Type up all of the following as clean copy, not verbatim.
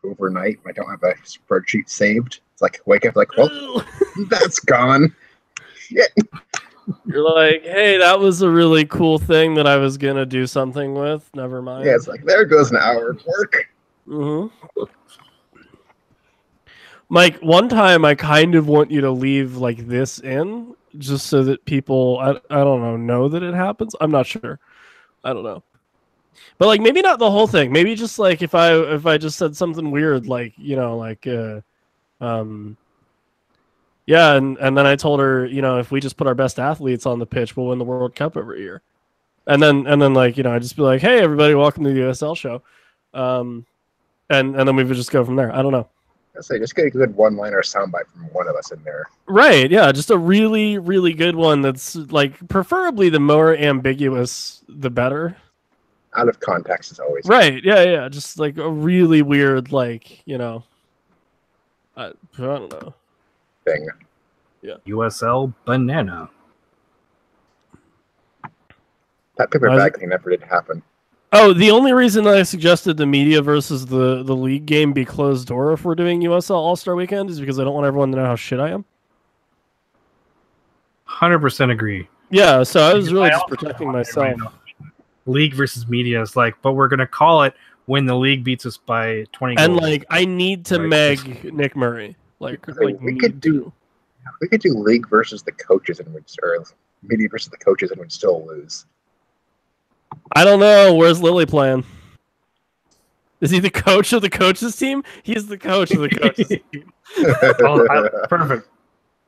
overnight. I don't have a spreadsheet saved. It's like wake up like, well, that's gone. Shit. You're like, hey, that was a really cool thing that I was gonna do something with. Never mind. Yeah, it's like there goes an hour of work. Mm-hmm. Mike, one time I kind of want you to leave like this in, just so that people, I don't know that it happens. I'm not sure. I don't know. But like maybe not the whole thing. Maybe just like if I just said something weird, like, you know, like yeah, and then I told her, you know, if we just put our best athletes on the pitch, we'll win the World Cup every year. And then like, you know, I'd just be like, hey everybody, welcome to the USL show. And then we would just go from there. I don't know. I say just get a good one-liner soundbite from one of us in there. Right, yeah, just a really, really good one that's like preferably the more ambiguous the better. Out of context is always right. Yeah, just like a really weird, like, you know, I don't know thing. Yeah, USL banana. That paper bag thing never did happen. Oh, the only reason I suggested the media versus the league game be closed door if we're doing USL All-Star Weekend is because I don't want everyone to know how shit I am. 100% agree. Yeah, so I was really just protecting myself. League versus media is like, but we're gonna call it when the league beats us by 20 goals. And like, I need to meg Nick Murray. Like we could do league versus the coaches and or media versus the coaches and would still lose. I don't know. Where's Lily playing? Is he the coach of the coaches team? He's the coach of the coaches team. Perfect.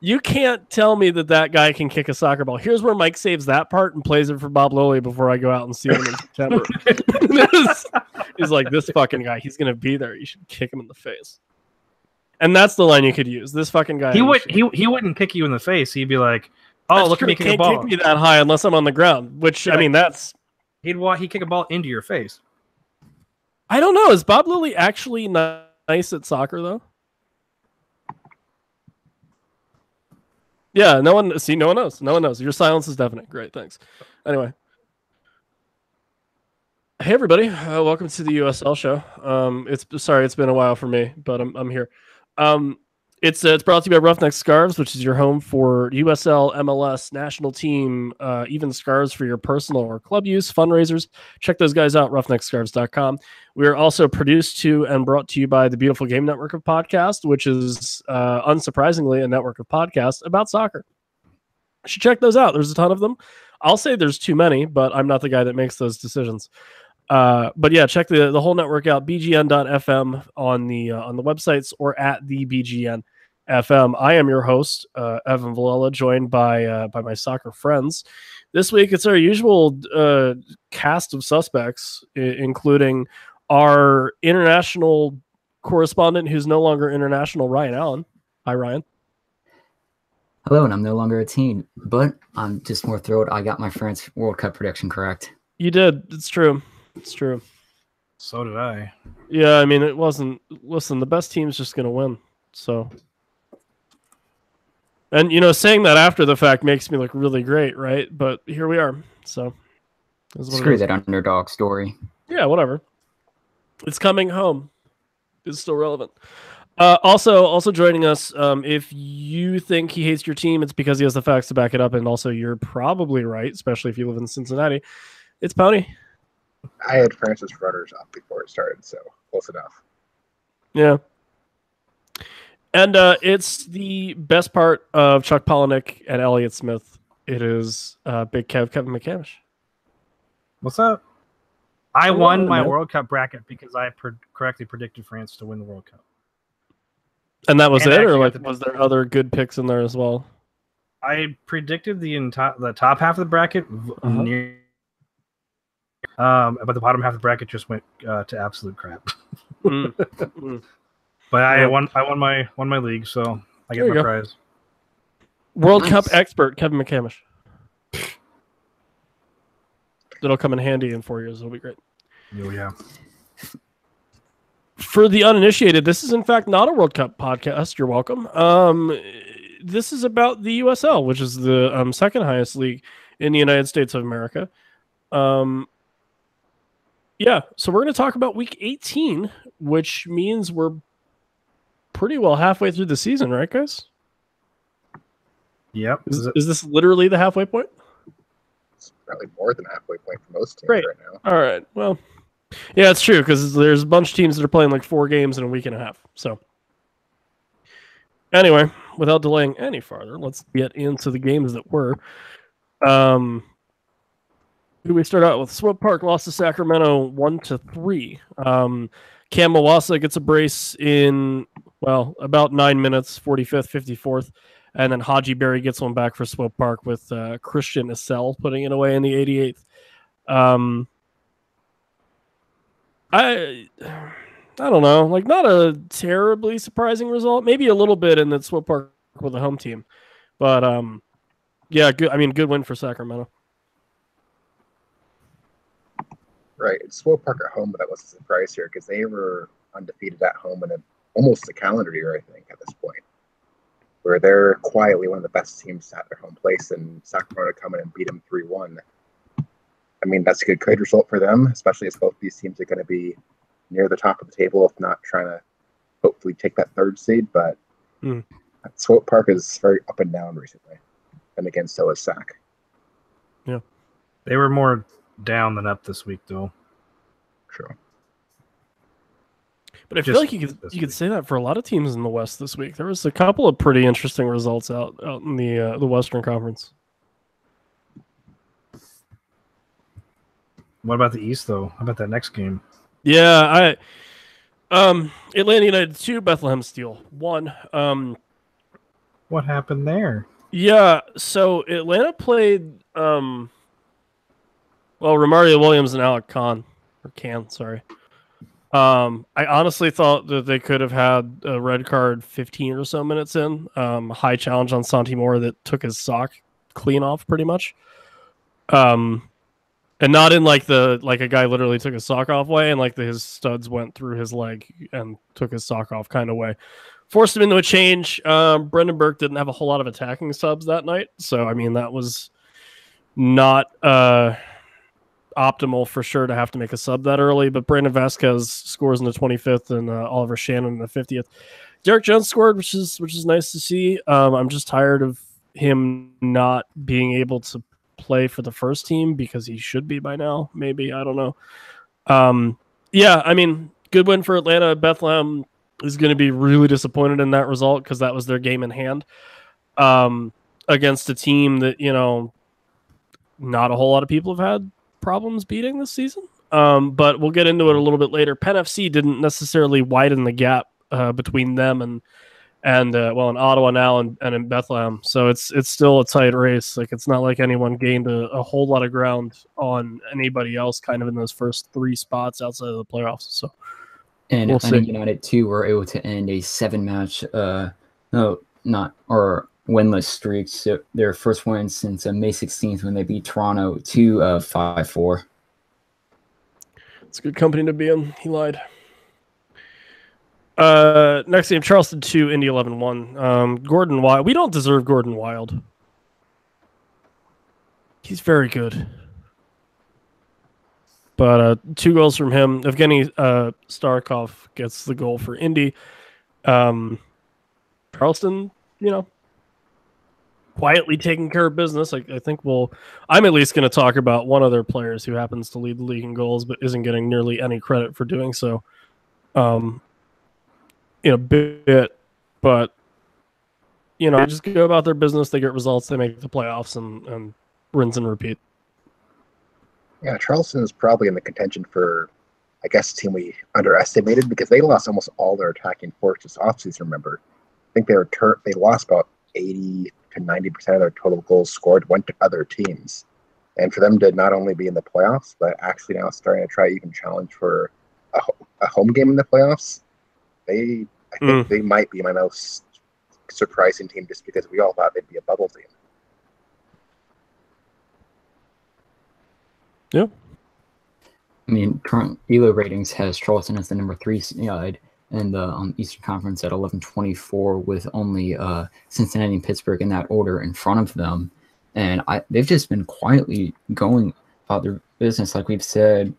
You can't tell me that guy can kick a soccer ball. Here's where Mike saves that part and plays it for Bob Lilly before I go out and see him in September. He's like, this fucking guy, he's going to be there. You should kick him in the face. And that's the line you could use. This fucking guy. He wouldn't kick you in the face. He'd be like, oh, that's look true. at me kick a ball. Can't kick me that high unless I'm on the ground, which, I mean, that's... He'd kick a ball into your face. I don't know. Is Bob Lilly actually nice at soccer, though? Yeah, no one knows. No one knows. Your silence is deafening. Great, thanks. Anyway. Hey, everybody. Welcome to the USL show. It's been a while for me, but I'm here. It's brought to you by Roughneck Scarves, which is your home for USL, MLS, national team, even scarves for your personal or club use, fundraisers. Check those guys out, roughneckscarves.com. We are also produced to and brought to you by the Beautiful Game Network of Podcasts, which is, unsurprisingly, a network of podcasts about soccer. You should check those out. There's a ton of them. I'll say there's too many, but I'm not the guy that makes those decisions. But yeah, check the whole network out, bgn.fm on the websites or at the BGN FM. I am your host, Evan Villela, joined by my soccer friends. This week, it's our usual cast of suspects, including our international correspondent, who's no longer international, Ryan Allen. Hi, Ryan. Hello, and I'm no longer a teen, but I'm just more thrilled I got my France World Cup prediction correct. You did. It's true. It's true. So did I. Yeah, I mean, it wasn't... Listen, the best team's just going to win, so... And, you know, saying that after the fact makes me look really great, right? But here we are, so... Screw that underdog story. Yeah, whatever. It's coming home. It's still relevant. Also joining us, if you think he hates your team, it's because he has the facts to back it up, and also you're probably right, especially if you live in Cincinnati. It's Pony. I had Francis runners-up before it started, so close enough. Yeah. And it's the best part of Chuck Palahniuk and Elliott Smith. It is Big Kev, Kevin McCamish. What's up? I won my World Cup bracket because I correctly predicted France to win the World Cup. And that was it, or like was there other good picks in there as well? I predicted the top half of the bracket near, but the bottom half of the bracket just went to absolute crap. But I won my league, so I get my prize. World Cup expert Kevin McCamish. It'll come in handy in 4 years. It'll be great. Oh yeah. For the uninitiated, this is in fact not a World Cup podcast. You're welcome. This is about the USL, which is the second highest league in the United States of America. Yeah, so we're going to talk about Week 18, which means we're pretty well halfway through the season, right, guys? Yep. Is this literally the halfway point? It's probably more than halfway point for most teams Great. right now. All right. Well, yeah, it's true because there's a bunch of teams that are playing like 4 games in a week and a half. So, anyway, without delaying any farther, let's get into the games that were. Who do we start out with? Swope Park lost to Sacramento 1-3. Cam Mawasa gets a brace in, well, about 9 minutes, 45th, 54th. And then Haji Berry gets one back for Swope Park with Christian Essel putting it away in the 88th. I don't know, like not a terribly surprising result. Maybe a little bit in that Swope Park with a home team, but yeah, good. I mean, good win for Sacramento. Right, it's Swope Park at home, but that was a surprise here because they were undefeated at home in almost a calendar year, I think, at this point, where they're quietly one of the best teams at their home place, and Sacramento come in and beat them 3-1. I mean, that's a good result for them, especially as both these teams are going to be near the top of the table, if not trying to hopefully take that 3rd seed. But Swope Park is very up and down recently, and again, so is Sac. Yeah, they were more down than up this week, though. Sure. But I feel like you could say that for a lot of teams in the West this week. There was a couple of pretty interesting results out in the Western Conference. What about the East, though? How about that next game? Yeah, Atlanta United 2, Bethlehem Steel 1. What happened there? Yeah, so Atlanta played Romario Williams and Alec Can. I honestly thought that they could have had a red card 15 or so minutes in. High challenge on Santi Moore that took his sock clean off pretty much. And not in like a guy literally took his sock off way and like his studs went through his leg and took his sock off kind of way. Forced him into a change. Brendan Burke didn't have a whole lot of attacking subs that night. So, I mean, that was not optimal for sure to have to make a sub that early. But Brandon Vasquez scores in the 25th and Oliver Shannon in the 50th. Derek Jones scored, which is nice to see. I'm just tired of him not being able to play for the first team because he should be by now. Maybe, I don't know. Yeah, I mean, good win for Atlanta. Bethlehem is going to be really disappointed in that result because that was their game in hand against a team that, you know, not a whole lot of people have had problems beating this season. But we'll get into it a little bit later. Penn FC didn't necessarily widen the gap between them and in Ottawa now and in Bethlehem. So it's still a tight race. Like, it's not like anyone gained a whole lot of ground on anybody else kind of in those first 3 spots outside of the playoffs. So and we'll Atlanta United too were able to end a 7-match winless streak. So their first win since May 16th when they beat Toronto 5-4. It's good company to be in. He lied. Next game, Charleston 2, Indy 11-1. Gordon Wild. We don't deserve Gordon Wild. He's very good. But 2 goals from him. Evgeny Starkov gets the goal for Indy. Charleston, you know, quietly taking care of business. I think I'm at least going to talk about one of their players who happens to lead the league in goals but isn't getting nearly any credit for doing so. In a bit, but you know, just go about their business. They get results. They make the playoffs and rinse and repeat. Yeah, Charleston is probably in the contention for, I guess, a team we underestimated because they lost almost all their attacking force this offseason. Remember, I think they lost about 80 to 90% of their total goals scored went to other teams, and for them to not only be in the playoffs but actually now starting to try even challenge for a home game in the playoffs. I think they might be my most surprising team just because we all thought they'd be a bubble team. Yeah. I mean, current ELO ratings has Charleston as the number 3 side in the Eastern Conference at 11-24 with only Cincinnati and Pittsburgh in that order in front of them. And they've just been quietly going about their business. Like we've said,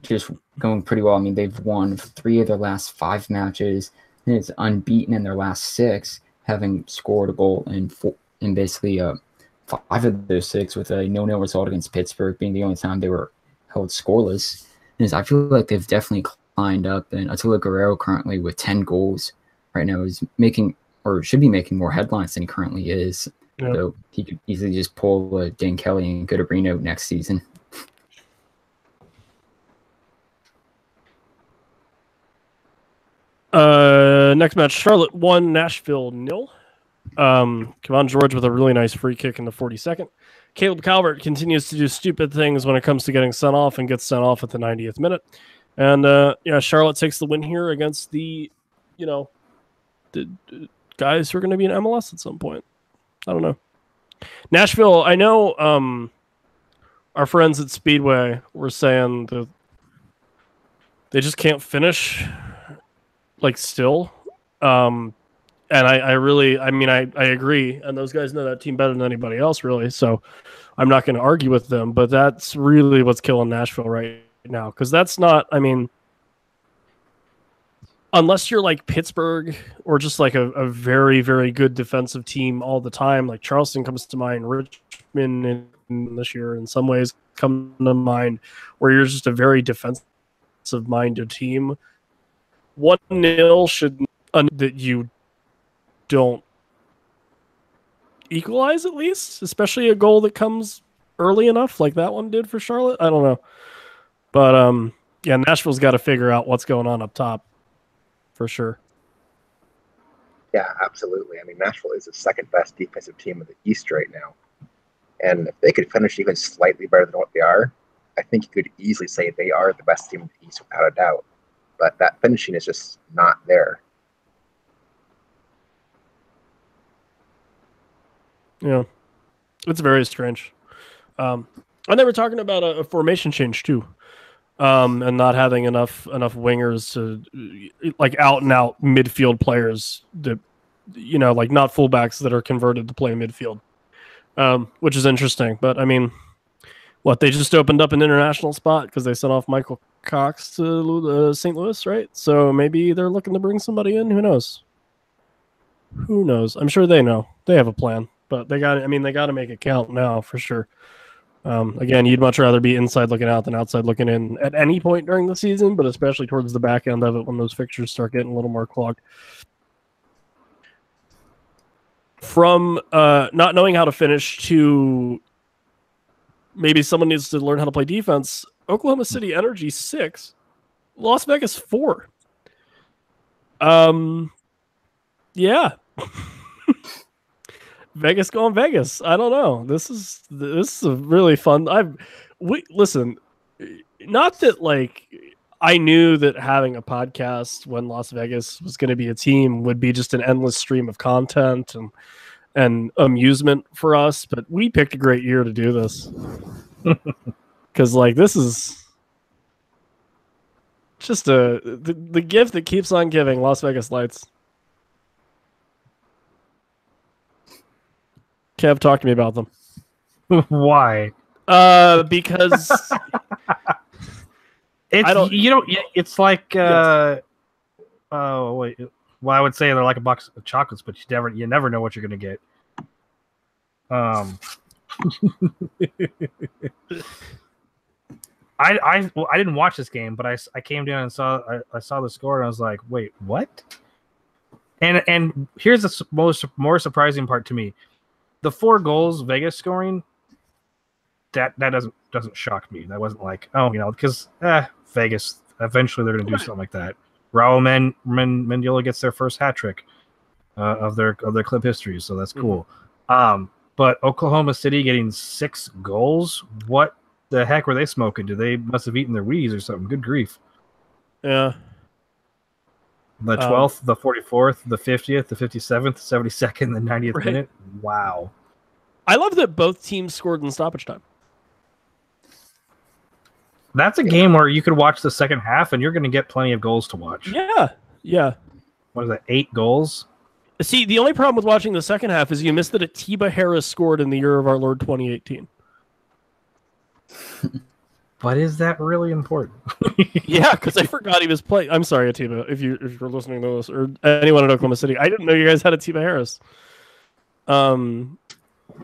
just going pretty well. I mean, they've won 3 of their last 5 matches, and it's unbeaten in their last 6, having scored a goal in basically 5 of those 6, with a 0-0 result against Pittsburgh being the only time they were held scoreless. And I feel like they've definitely climbed up, and Attila Guerrero currently with 10 goals right now is making, or should be making, more headlines than he currently is. Yep. So he could easily just pull Dan Kelly and go to Reno next season. Next match, Charlotte 1, Nashville 0. Kevon George with a really nice free kick in the 42nd. Caleb Calvert continues to do stupid things when it comes to getting sent off, and gets sent off at the 90th minute. And Charlotte takes the win here against the guys who are going to be in MLS at some point. I don't know. Nashville, I know our friends at Speedway were saying that they just can't finish still. And I agree. And those guys know that team better than anybody else, really. So I'm not going to argue with them. But that's really what's killing Nashville right now. Because that's not, unless you're like Pittsburgh or just like a very, very good defensive team all the time, like Charleston comes to mind, Richmond in this year in some ways come to mind, where you're just a very defensive-minded team. 1-0 should that you don't equalize, at least, especially a goal that comes early enough like that one did for Charlotte. I don't know. But Nashville's got to figure out what's going on up top for sure. Yeah, absolutely. Nashville is the second best defensive team in the East right now. And if they could finish even slightly better than what they are, I think you could easily say they are the best team in the East without a doubt. But that finishing is just not there. Yeah, it's very strange. And they were talking about a formation change too, and not having enough wingers to out and out midfield players that not fullbacks that are converted to play midfield, which is interesting. But they just opened up an international spot because they sent off Michael Cox to St. Louis, right? So maybe they're looking to bring somebody in. Who knows? I'm sure they know. They have a plan. But they got to make it count now for sure. Again, you'd much rather be inside looking out than outside looking in at any point during the season, but especially towards the back end of it when those fixtures start getting a little more clogged. From not knowing how to finish to maybe someone needs to learn how to play defense, Oklahoma City Energy 6, Las Vegas 4. Yeah. Vegas going Vegas. I don't know. This is a really fun. Listen, not that I knew that having a podcast when Las Vegas was going to be a team would be just an endless stream of content and amusement for us, but we picked a great year to do this. Because this is just the gift that keeps on giving. Las Vegas Lights. Kev, talk to me about them. Why? Because it's like yes. Wait. Well, I would say they're like a box of chocolates, but you never know what you're gonna get. I didn't watch this game, but I came down and saw the score and I was like, wait, what? And here's the more surprising part to me. The 4 goals Vegas scoring, that doesn't shock me. That wasn't like, because Vegas, eventually they're going to do something like that. Raul Mendiola gets their first hat trick of their club history, so that's cool. But Oklahoma City getting 6 goals, what the heck were they smoking? They must have eaten their Wheaties or something. Good grief. Yeah. The 12th, the 44th, the 50th, the 57th, 72nd, the 90th minute. Wow. I love that both teams scored in stoppage time. That's a game where you could watch the second half and you're going to get plenty of goals to watch. Yeah. What is that, 8 goals? See, the only problem with watching the second half is you missed that Atiba Harris scored in the year of our Lord 2018. But is that really important? Yeah, because I forgot he was playing. I'm sorry, Atiba, if you're listening to this, or anyone in Oklahoma City. I didn't know you guys had Atiba Harris.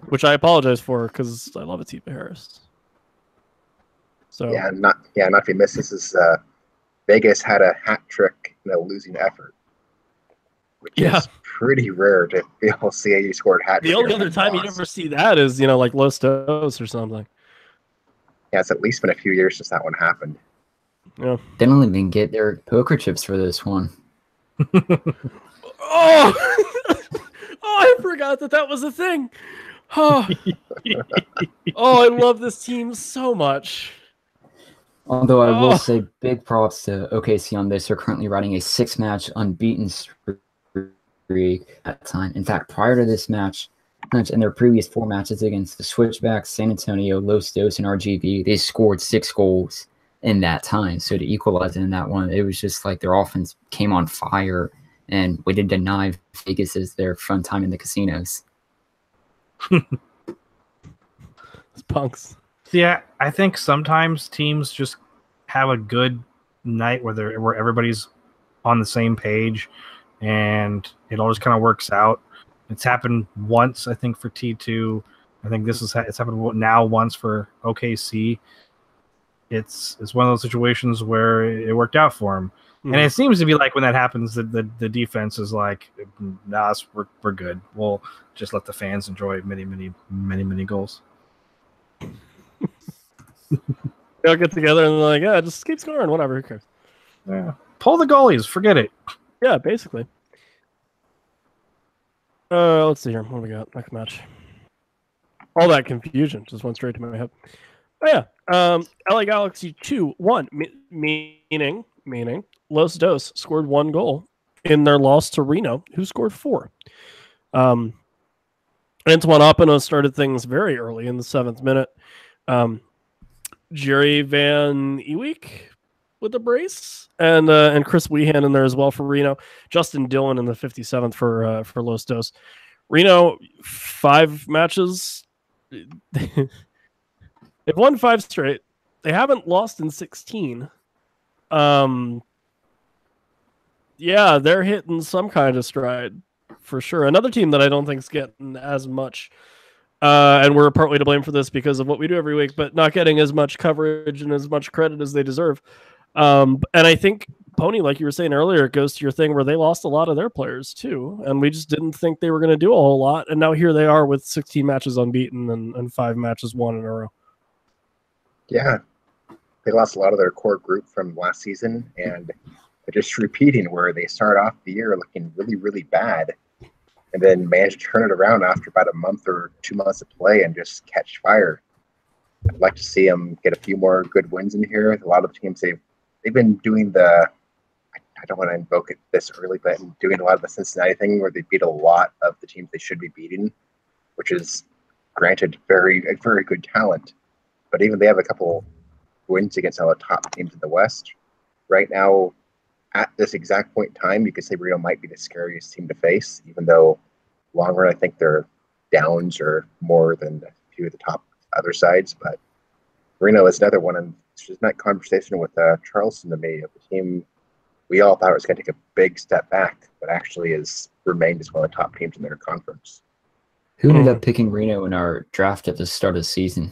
Which I apologize for because I love Atiba Harris. So not if you miss this is Vegas had a hat trick in a losing effort, which is pretty rare to be able to see you scored hat trick. The only other time you ever see that is like Los Dos or something. Yeah, it's at least been a few years since that one happened. Yeah, they don't even get their poker chips for this one. Oh, I forgot that was a thing. Oh, I love this team so much. Although I will say big props to OKC on this. They're currently riding a 6-match unbeaten streak at the time. In fact, prior to this match, in their previous 4 matches against the Switchbacks, San Antonio, Los Dos, and RGV, they scored 6 goals in that time. So to equalize it in that one, it was just like their offense came on fire, and we did deny Vegas as their fun time in the casinos. It's punks. Yeah, I think sometimes teams just have a good night where everybody's on the same page, and it all just kind of works out. It's happened once, I think, for T2. I think it's happened now once for OKC. It's one of those situations where it worked out for them, and it seems to be like when that happens, the defense is like, "Nah, we're good. We'll just let the fans enjoy many goals." They'll get together and they're like, yeah, just keep scoring, whatever, who cares? Yeah, pull the goalies, forget it. Yeah, basically. Let's see here. What do we got? Next match. All that confusion just went straight to my head. Oh yeah. LA Galaxy 2-1, meaning Los Dos scored 1 goal in their loss to Reno, who scored 4. Antoine Opino started things very early in the 7th minute. Jerry Van Ewek with a brace, and Chris Weehan in there as well for Reno. Justin Dillon in the 57th for Los Dos. Reno, 5 matches. They've won 5 straight. They haven't lost in 16. Yeah, they're hitting some kind of stride for sure. Another team that I don't think is getting as much. And we're partly to blame for this because of what we do every week, but not getting as much coverage and as much credit as they deserve. And I think, Pony, like you were saying earlier, it goes to your thing where they lost a lot of their players too. And we just didn't think they were going to do a whole lot. And now here they are with 16 matches unbeaten and 5 matches won in a row. Yeah. They lost a lot of their core group from last season. And they're just repeating where they start off the year looking really, really bad. And then manage to turn it around after about a month or 2 months of play and just catch fire. I'd like to see them get a few more good wins in here. A lot of the teams they've been doing I don't want to invoke it this early, but doing a lot of the Cincinnati thing where they beat a lot of the teams they should be beating, which is granted very good talent. But even they have a couple wins against all the top teams in the West. Right now, at this exact point in time, you could say Reno might be the scariest team to face, even though long run I think their downs are more than a few of the top other sides. But Reno is another one, and it's just that conversation with Charleston to me of the team we all thought it was going to take a big step back, but actually has remained as one of the top teams in their conference. Who ended up picking Reno in our draft at the start of the season?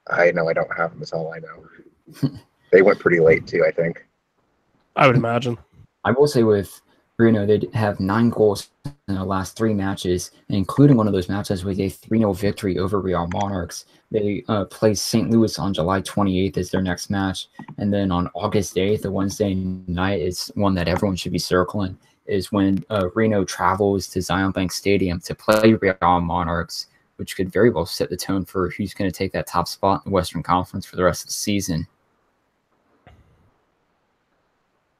I know I don't have them, is all I know. They went pretty late too, I think. I would imagine. I will say with Reno, they have 9 goals in the last 3 matches, including one of those matches with a 3-0 victory over Real Monarchs. They play St. Louis on July 28th as their next match. And then on August 8th, the Wednesday night, is one that everyone should be circling, is when Reno travels to Zion Bank Stadium to play Real Monarchs, which could very well set the tone for who's going to take that top spot in the Western Conference for the rest of the season.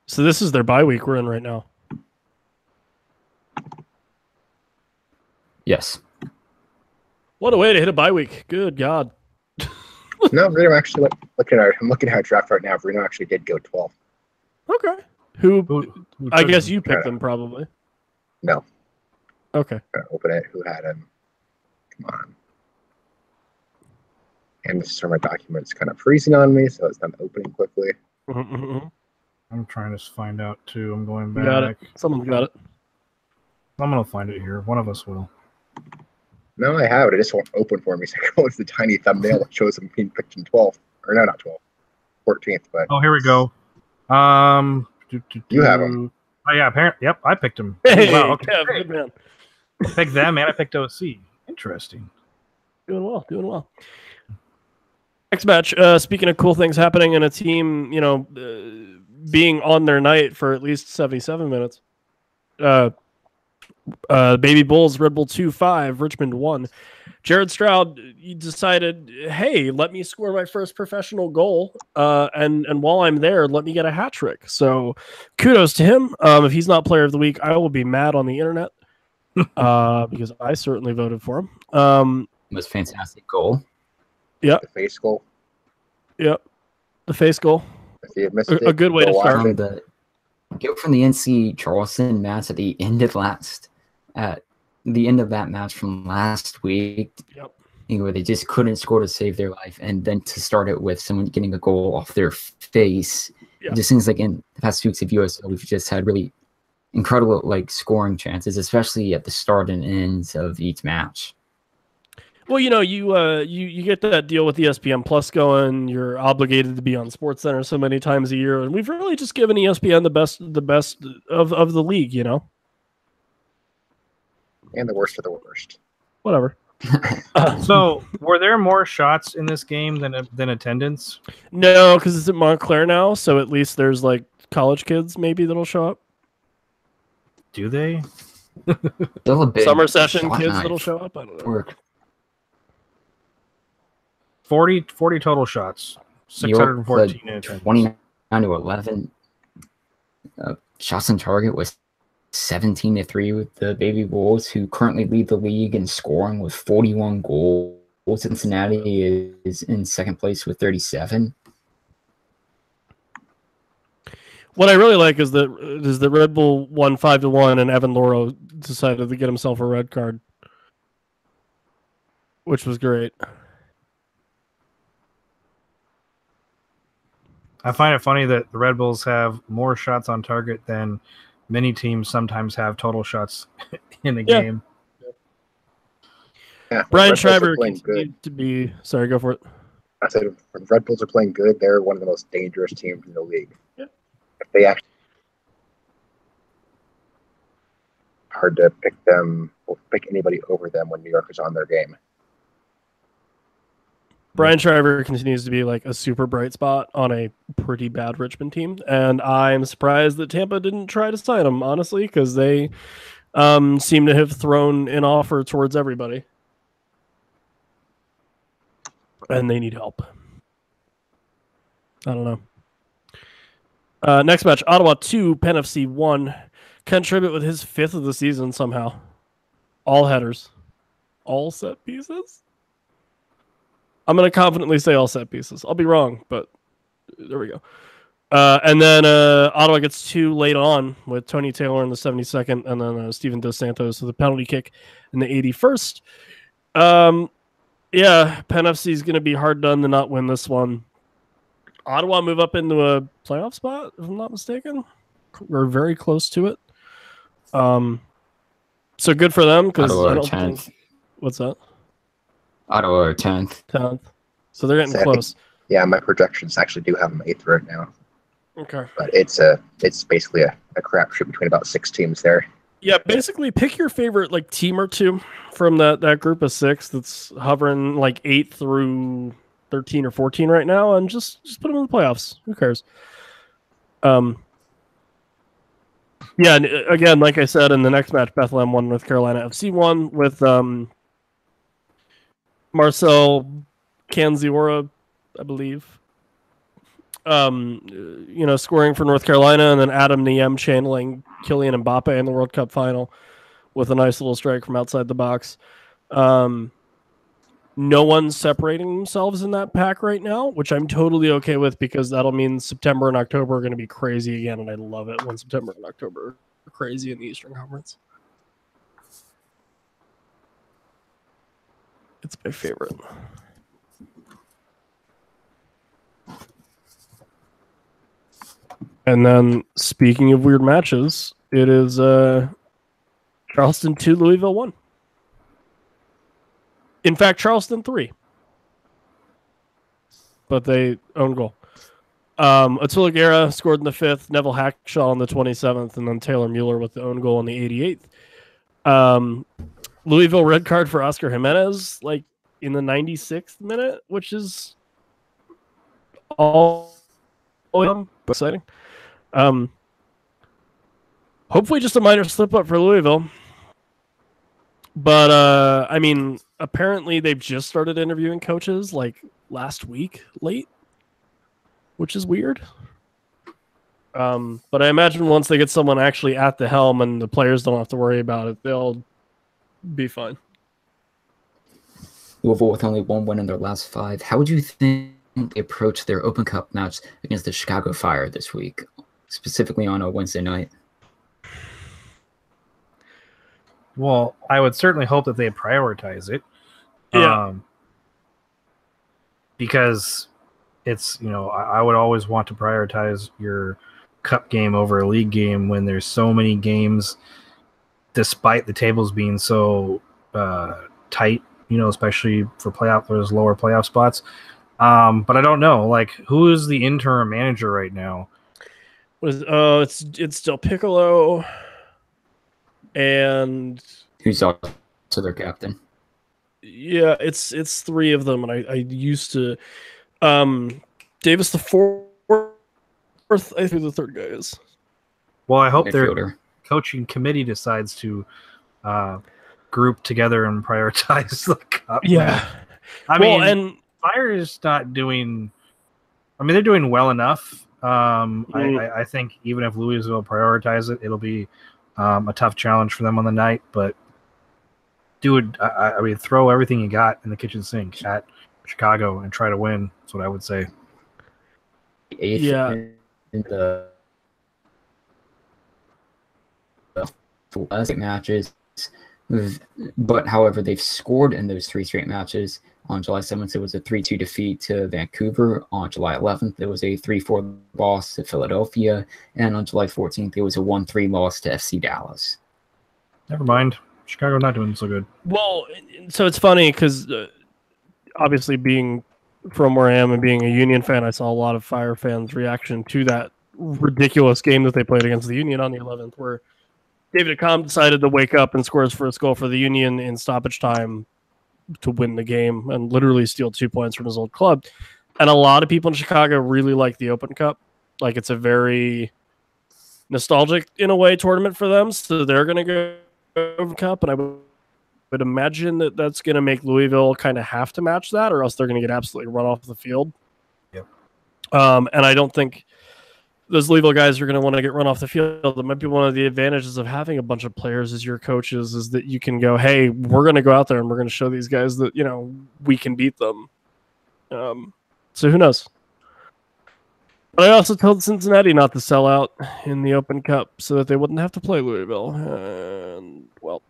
So this is their bye week we're in right now. Yes. What a way to hit a bye week. Good God. No, Reno actually, I'm looking at our draft right now. Reno actually did go 12. Okay. Who I guess you picked them probably. No. Okay. Open it. Who had him? Come on. And this is where my document's kind of freezing on me, so it's not opening quickly. Mhm. I'm trying to find out too. I'm going You got back. it. Someone's got it. I'm gonna find it here. One of us will. No, I have it. It just won't open for me. So I go with the tiny thumbnail that shows him being picked in 12th. Or no, not 12th. 14th. But Oh, here we go. You have him. Oh yeah, apparently. Yep, I picked him. Hey, Wow, okay. Kev, good man. I picked them and I picked OC. Interesting. Doing well, doing well. Next match. Speaking of cool things happening in a team, being on their night for at least 77 minutes. Baby Bulls, Red Bull 2-5, Richmond 1. Jared Stroud decided, hey, let me score my first professional goal, and while I'm there, let me get a hat trick. So kudos to him. If he's not player of the week, I will be mad on the internet because I certainly voted for him. It was a fantastic goal. the face goal. Yep, the face goal. If you missed A good way to go start. watch it. From the NC Charleston match at the end of that match from last week, Yep. where they just couldn't score to save their life, and then to start it with someone getting a goal off their face. Yeah. It just seems like in the past 2 weeks of USL, we've just had really incredible scoring chances, especially at the start and ends of each match. Well, you get that deal with ESPN Plus going. You're obligated to be on SportsCenter so many times a year, and we've really just given ESPN the best of the league. And the worst of the worst. Whatever. So, were there more shots in this game than attendance? No, because it's at Montclair now, so at least there's college kids maybe that'll show up. Do they? Still a big Summer session shot kids night that'll show up. I don't know. work. 40 total shots. 614 in attendance. 29 to 11. Shots on target was 17-3 with the Baby Bulls, who currently lead the league in scoring with 41 goals. Cincinnati is in second place with 37. What I really like is that Red Bull won 5-1, and Evan Loro decided to get himself a red card, which was great. I find it funny that the Red Bulls have more shots on target than many teams sometimes have total shots in the game. Yeah, when Brian Red Bulls are Schreiber playing good. continued to be. Sorry, go for it. I said when Red Bulls are playing good, they're one of the most dangerous teams in the league. Yeah. If they actually hard to pick them or pick anybody over them when New York is on their game. Brian Schreiber continues to be a super bright spot on a pretty bad Richmond team, and I'm surprised that Tampa didn't try to sign him, honestly, because they seem to have thrown an offer towards everybody, and they need help. I don't know. Next match, Ottawa 2, Penn FC 1. Ken Tribbett with his 5th of the season somehow. All headers. All set pieces? I'm going to confidently say all set pieces. I'll be wrong, but there we go. And then Ottawa gets 2 late on with Tony Taylor in the 72nd and then Steven Dos Santos with a penalty kick in the 81st. Yeah, Penn FC is going to be hard done to not win this one. Ottawa move up into a playoff spot, if I'm not mistaken. We're very close to it. So good for them because I don't 10th. think. What's that? Ottawa are 10th. 10th. So they're getting So I think- close. Yeah, my projections actually do have them 8th right now, Okay. but it's basically a crapshoot between about 6 teams there. Yeah, basically pick your favorite team or two from that group of 6 that's hovering 8 through 13 or 14 right now, and just put them in the playoffs. Who cares? Yeah, and again, like I said, in the next match, Bethlehem won with Carolina FC 1 with Marcel Canziora, I believe. Scoring for North Carolina, and then Adam Niem channeling Kylian Mbappe in the World Cup final with a nice little strike from outside the box. No one's separating themselves in that pack right now, which I'm totally okay with because that'll mean September and October are going to be crazy again, and I love it when September and October are crazy in the Eastern Conference. It's my favorite. And then, speaking of weird matches, it is Charleston 2, Louisville 1. In fact, Charleston 3. But they own goal. Attila Guerra scored in the 5th, Neville Hackshaw in the 27th, and then Taylor Mueller with the own goal in the 88th. Louisville red card for Oscar Jimenez, like in the 96th minute, which is all exciting. Hopefully just a minor slip up for Louisville. But I mean, apparently they've just started interviewing coaches like last week, late, which is weird. But I imagine once they get someone actually at the helm and the players don't have to worry about it, they'll be fine. Louisville with only 1 win in their last 5. How would you think they approach their Open Cup match against the Chicago Fire this week, specifically on a Wednesday night? Well, I would certainly hope that they prioritize it. Yeah. Because it's, I would always want to prioritize your cup game over a league game when there's so many games, despite the tables being so tight, especially for those lower playoff spots. But I don't know, like, who is the interim manager right now? It's Del Piccolo, and who's also their captain. Yeah, it's 3 of them, and I used to Davis the 4th, I think the 3rd guy is. Well, I hope Midfielder. their coaching committee decides to group together and prioritize the cup. Yeah. I mean, and Fire is not doing. I mean, they're doing well enough. I think even if Louisville prioritize it, it'll be a tough challenge for them on the night. But dude, I mean, throw everything you got in the kitchen sink at Chicago and try to win. That's what I would say. 8th in the last matches. But however, they've scored in those 3 straight matches. On July 7th, it was a 3-2 defeat to Vancouver. On July 11th, it was a 3-4 loss to Philadelphia. And on July 14th, it was a 1-3 loss to FC Dallas. Never mind. Chicago not doing so good. Well, so it's funny because obviously being from where I am and being a Union fan, I saw a lot of Fire fans' reaction to that ridiculous game that they played against the Union on the 11th, where David Accam decided to wake up and score his first goal for the Union in stoppage time to win the game and literally steal 2 points from his old club. And a lot of people in Chicago really like the Open Cup. Like, it's a very nostalgic, in a way, tournament for them. So they're going to go Open Cup, and I would imagine that that's going to make Louisville kind of have to match that, or else they're going to get absolutely run off the field. Yep. And I don't think those Louisville guys are going to want to get run off the field. That might be one of the advantages of having a bunch of players as your coaches, is that you can go, hey, we're going to go out there and we're going to show these guys that, we can beat them. So who knows? But I also told Cincinnati not to sell out in the Open Cup so that they wouldn't have to play Louisville. And, well,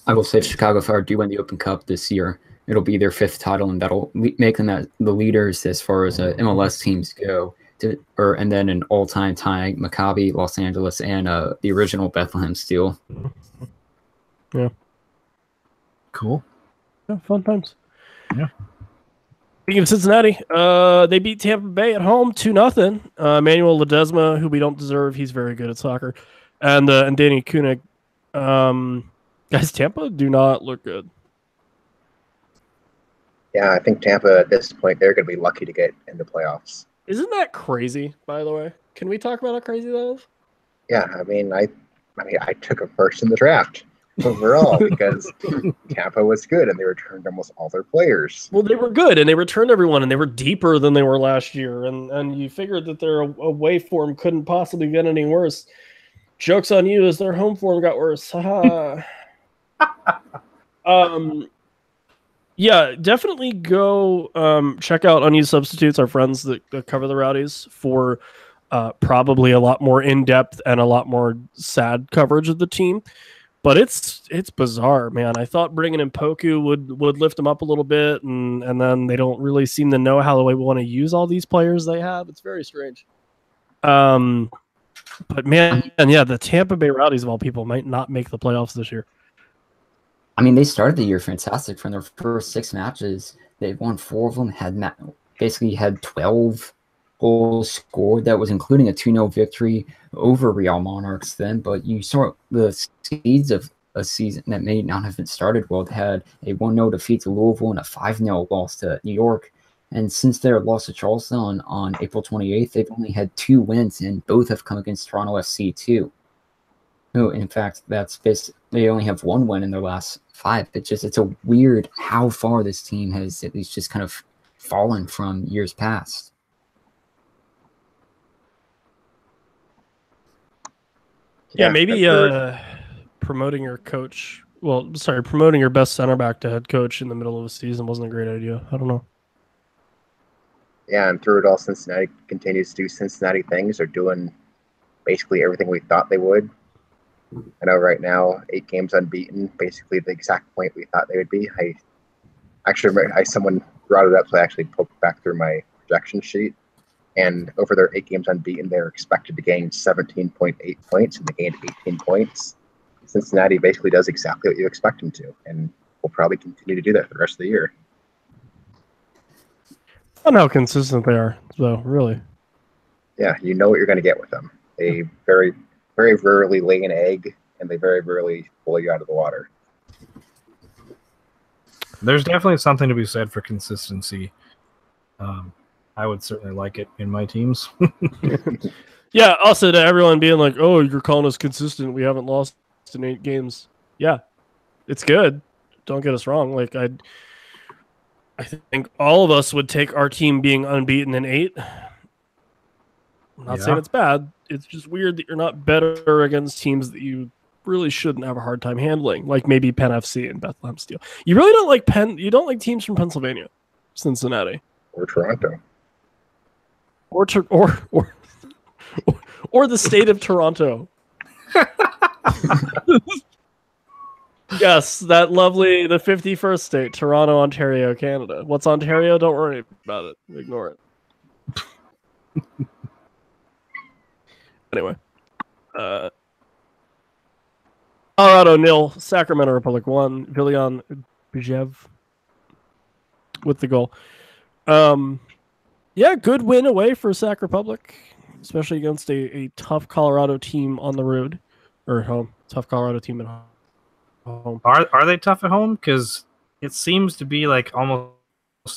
I will say if Chicago Fire do win the Open Cup this year, it'll be their 5th title, and that'll make them the leaders as far as MLS teams go. And then an all-time tie, Maccabi, Los Angeles, and the original Bethlehem Steel. Yeah. Cool. Yeah, fun times. Yeah. Speaking of Cincinnati, they beat Tampa Bay at home 2-0. Manuel Ledesma, who we don't deserve, he's very good at soccer, and Danny Koenig. Guys, Tampa do not look good. Yeah, I think Tampa at this point, they're going to be lucky to get into playoffs. Isn't that crazy, by the way? Can we talk about how crazy that is? Yeah, I mean, I took them first in the draft overall because Tampa was good and they returned almost all their players. Well, they were good and they returned everyone and they were deeper than they were last year. And you figured that their away form couldn't possibly get any worse. Joke's on you as their home form got worse. Yeah, definitely go check out Unused Substitutes, our friends that cover the Rowdies, for probably a lot more in-depth and a lot more sad coverage of the team. But it's bizarre, man. I thought bringing in Poku would lift them up a little bit, and then they don't really seem to know how they want to use all these players they have. It's very strange. But man, and yeah, the Tampa Bay Rowdies of all people might not make the playoffs this year. I mean, they started the year fantastic. From their first 6 matches, they've won 4 of them. Basically had 12 goals scored. That was including a 2-0 victory over Real Monarchs then. But you saw the seeds of a season that may not have been started well. They had a 1-0 defeat to Louisville and a 5-0 loss to New York. And since their loss to Charleston on April 28th, they've only had 2 wins, and both have come against Toronto FC too. No, in fact, they only have 1 win in their last 5. It's a weird how far this team has at least just kind of fallen from years past. Yeah, maybe promoting your coach. Well, sorry, promoting your best center back to head coach in the middle of a season wasn't a great idea. I don't know. Yeah, and through it all, Cincinnati continues to do Cincinnati things. They're doing basically everything we thought they would. I know right now, 8 games unbeaten, basically the exact point we thought they would be. Someone brought it up, so I actually poked back through my projection sheet. And over their 8 games unbeaten, they're expected to gain 17.8 points, and they gained 18 points. Cincinnati basically does exactly what you expect them to, and will probably continue to do that for the rest of the year. I don't know how consistent they are, though, really. Yeah, you know what you're going to get with them. They very, very rarely lay an egg, and they very rarely pull you out of the water. There's definitely something to be said for consistency. I would certainly like it in my teams. Yeah, also to everyone being like, oh, you're calling us consistent. We haven't lost in 8 games. Yeah, it's good. Don't get us wrong. Like, I think all of us would take our team being unbeaten in 8. I'm not saying it's bad. It's just weird that you're not better against teams that you really shouldn't have a hard time handling, like maybe Penn FC and Bethlehem Steel. You really don't like you don't like teams from Pennsylvania, Cincinnati, or Toronto, or the state of Toronto. Yes, the 51st state, Toronto, Ontario, Canada. What's Ontario? Don't worry about it. Ignore it. Anyway. Colorado 0, Sacramento Republic 1, Vilian Bijev with the goal. Yeah, good win away for Sac Republic, especially against a tough Colorado team on the road, or home. Tough Colorado team at home. Are they tough at home? Because it seems to be like almost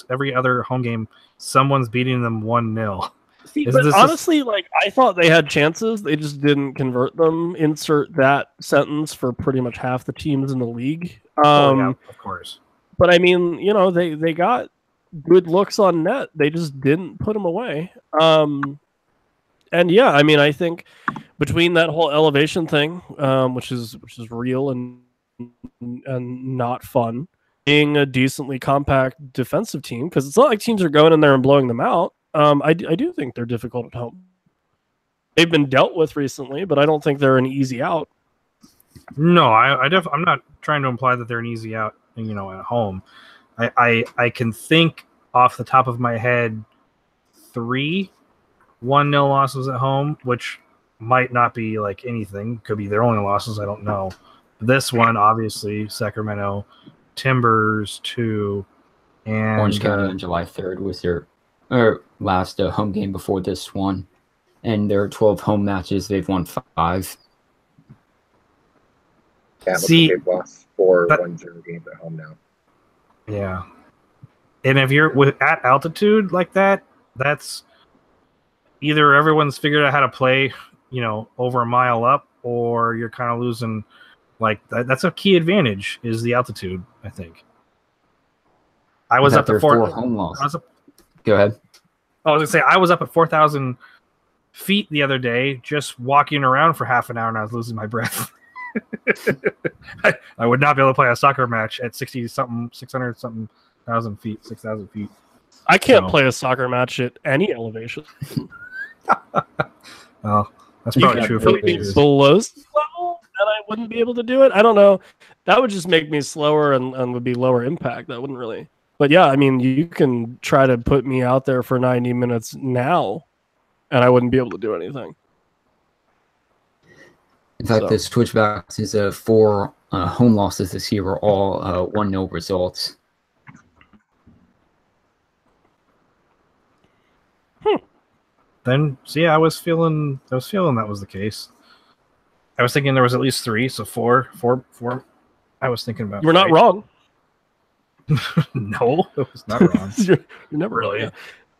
every other home game, someone's beating them 1-0. See, but honestly, like, I thought they had chances. They just didn't convert them. Insert that sentence for pretty much half the teams in the league. Yeah, of course. But I mean, you know, they got good looks on net. They just didn't put them away. And yeah, I mean, I think between that whole elevation thing, which is real and not fun, being a decently compact defensive team, because it's not like teams are going in there and blowing them out. I do think they're difficult at home. They've been dealt with recently, but I don't think they're an easy out. No, I'm not trying to imply that they're an easy out, you know, at home. I can think off the top of my head 3 1-0 losses at home, which might not be like anything. Could be their only losses. I don't know. This one, obviously, Sacramento, Timbers 2, and Orange County on July 3rd was their last home game before this one. And their 12 home matches, they've won 5. Yeah, they've lost 4 1-0 games at home now. Yeah. And if you're at altitude like that, that's either everyone's figured out how to play, you know, over a mile up, or you're kind of losing. Like, that's a key advantage, is the altitude, I think. I was up at 4 home loss. Go ahead. I was going to say, I was up at 4,000 feet the other day, just walking around for half an hour, and I was losing my breath. I would not be able to play a soccer match at 600-something thousand feet, 6,000 feet. I can't play a soccer match at any elevation. Well, that's probably true for me. Below sea level, and I wouldn't be able to do it. I don't know. That would just make me slower and would be lower impact. That wouldn't really. But yeah, I mean, you can try to put me out there for 90 minutes now, and I wouldn't be able to do anything. In fact, the Switchbacks' 4 home losses this year were all 1-0 results. Then, so yeah, I was feeling that was the case. I was thinking there was at least 3, so 4. I was thinking about. You were not wrong. No, it was not wrong. You're never really.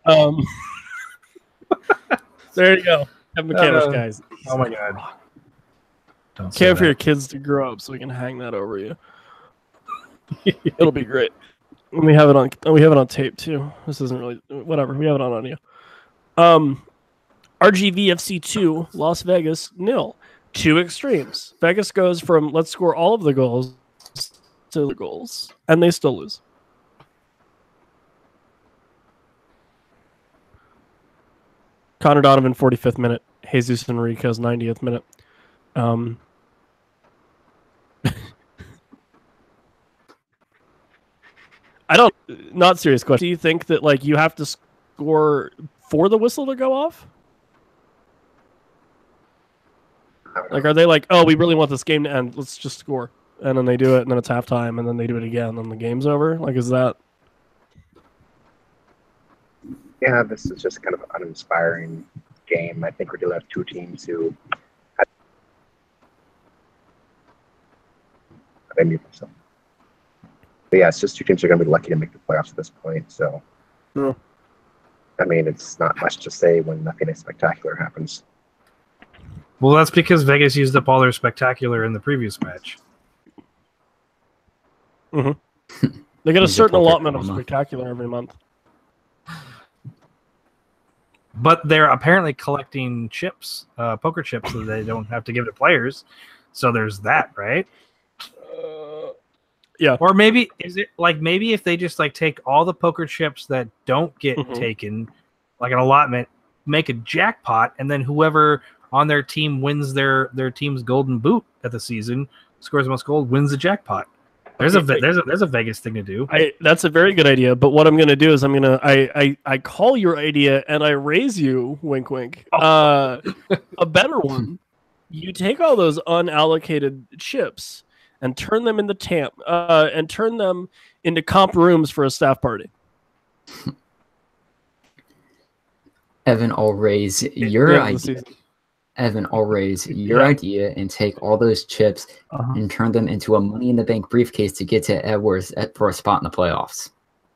Yeah. There you go. Have mechanics, guys. Oh my god. Don't Can't for your kids to grow up, so we can hang that over you. It'll be great. And we have it on tape too. This isn't really whatever. We have it on audio. RGVFC 2, Las Vegas 0. 2 extremes. Vegas goes from let's score all of the goals to the goals, and they still lose. Connor Donovan, 45th minute. Jesus Enriquez, 90th minute. Not serious question. Do you think that like you have to score for the whistle to go off? Like, are they like, oh, we really want this game to end, let's just score, and then they do it, and then it's halftime, and then they do it again, and then the game's over? Like, is that? Yeah, this is just kind of an uninspiring game. I think we do have 2 teams who. I mute myself. But yeah, it's just 2 teams who are going to be lucky to make the playoffs at this point. So, Yeah. I mean, it's not much to say when nothing spectacular happens. Well, that's because Vegas used up all their spectacular in the previous match. Mm-hmm. They get a certain allotment of spectacular every month. But they're apparently collecting chips, poker chips, so they don't have to give to players. So there's that, right? Yeah. Or maybe maybe if they just like take all the poker chips that don't get taken, like an allotment, make a jackpot, and then whoever on their team wins their team's golden boot at the season, scores the most gold, wins the jackpot. There's a Vegas thing to do. That's a very good idea. But what I'm going to do is I call your idea and I raise you, wink, wink, a better one. You take all those unallocated chips and turn them into and turn them into comp rooms for a staff party. Evan, I'll raise your idea. Evan, I'll raise your idea and take all those chips and turn them into a Money in the Bank briefcase to get to Edwards for a spot in the playoffs.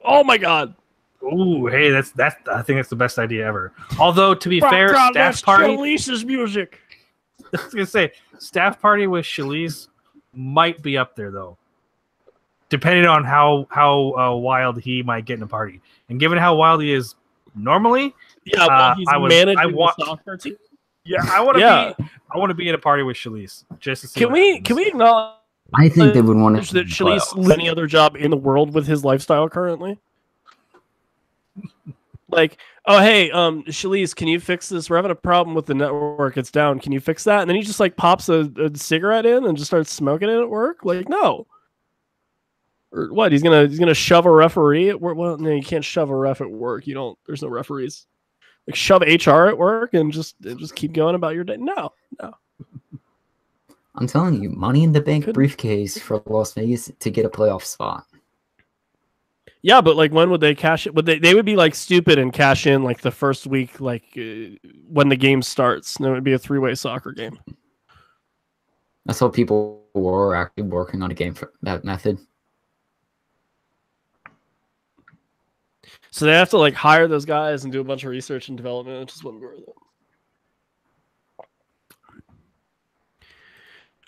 Oh my God! Ooh, hey, that's I think that's the best idea ever. Although to be fair, staff party. Shalice's music. I was gonna say staff party with Shalice might be up there though, depending on how wild he might get in a party. And given how wild he is normally, he's managing the soccer team. Yeah, I want to be in a party with Shalice just to see. Can we acknowledge? I think they would want to that Shalice lose any other job in the world with his lifestyle currently. Like, oh hey, Shalice, can you fix this? We're having a problem with the network; it's down. Can you fix that? And then he just like pops a cigarette in and just starts smoking it at work. Like, no. Or what? He's gonna shove a referee at work? Well, no, you can't shove a ref at work. You don't. There's no referees. Like shove HR at work and just keep going about your day. No. I'm telling you, Money in the Bank briefcase for Las Vegas to get a playoff spot. Yeah, but like when would they cash it? They would be like stupid and cash in like the first week, like when the game starts. And it would be a 3-way soccer game. That's how people were actually working on a game for that method. So they have to like hire those guys and do a bunch of research and development. It just wouldn't be worth it.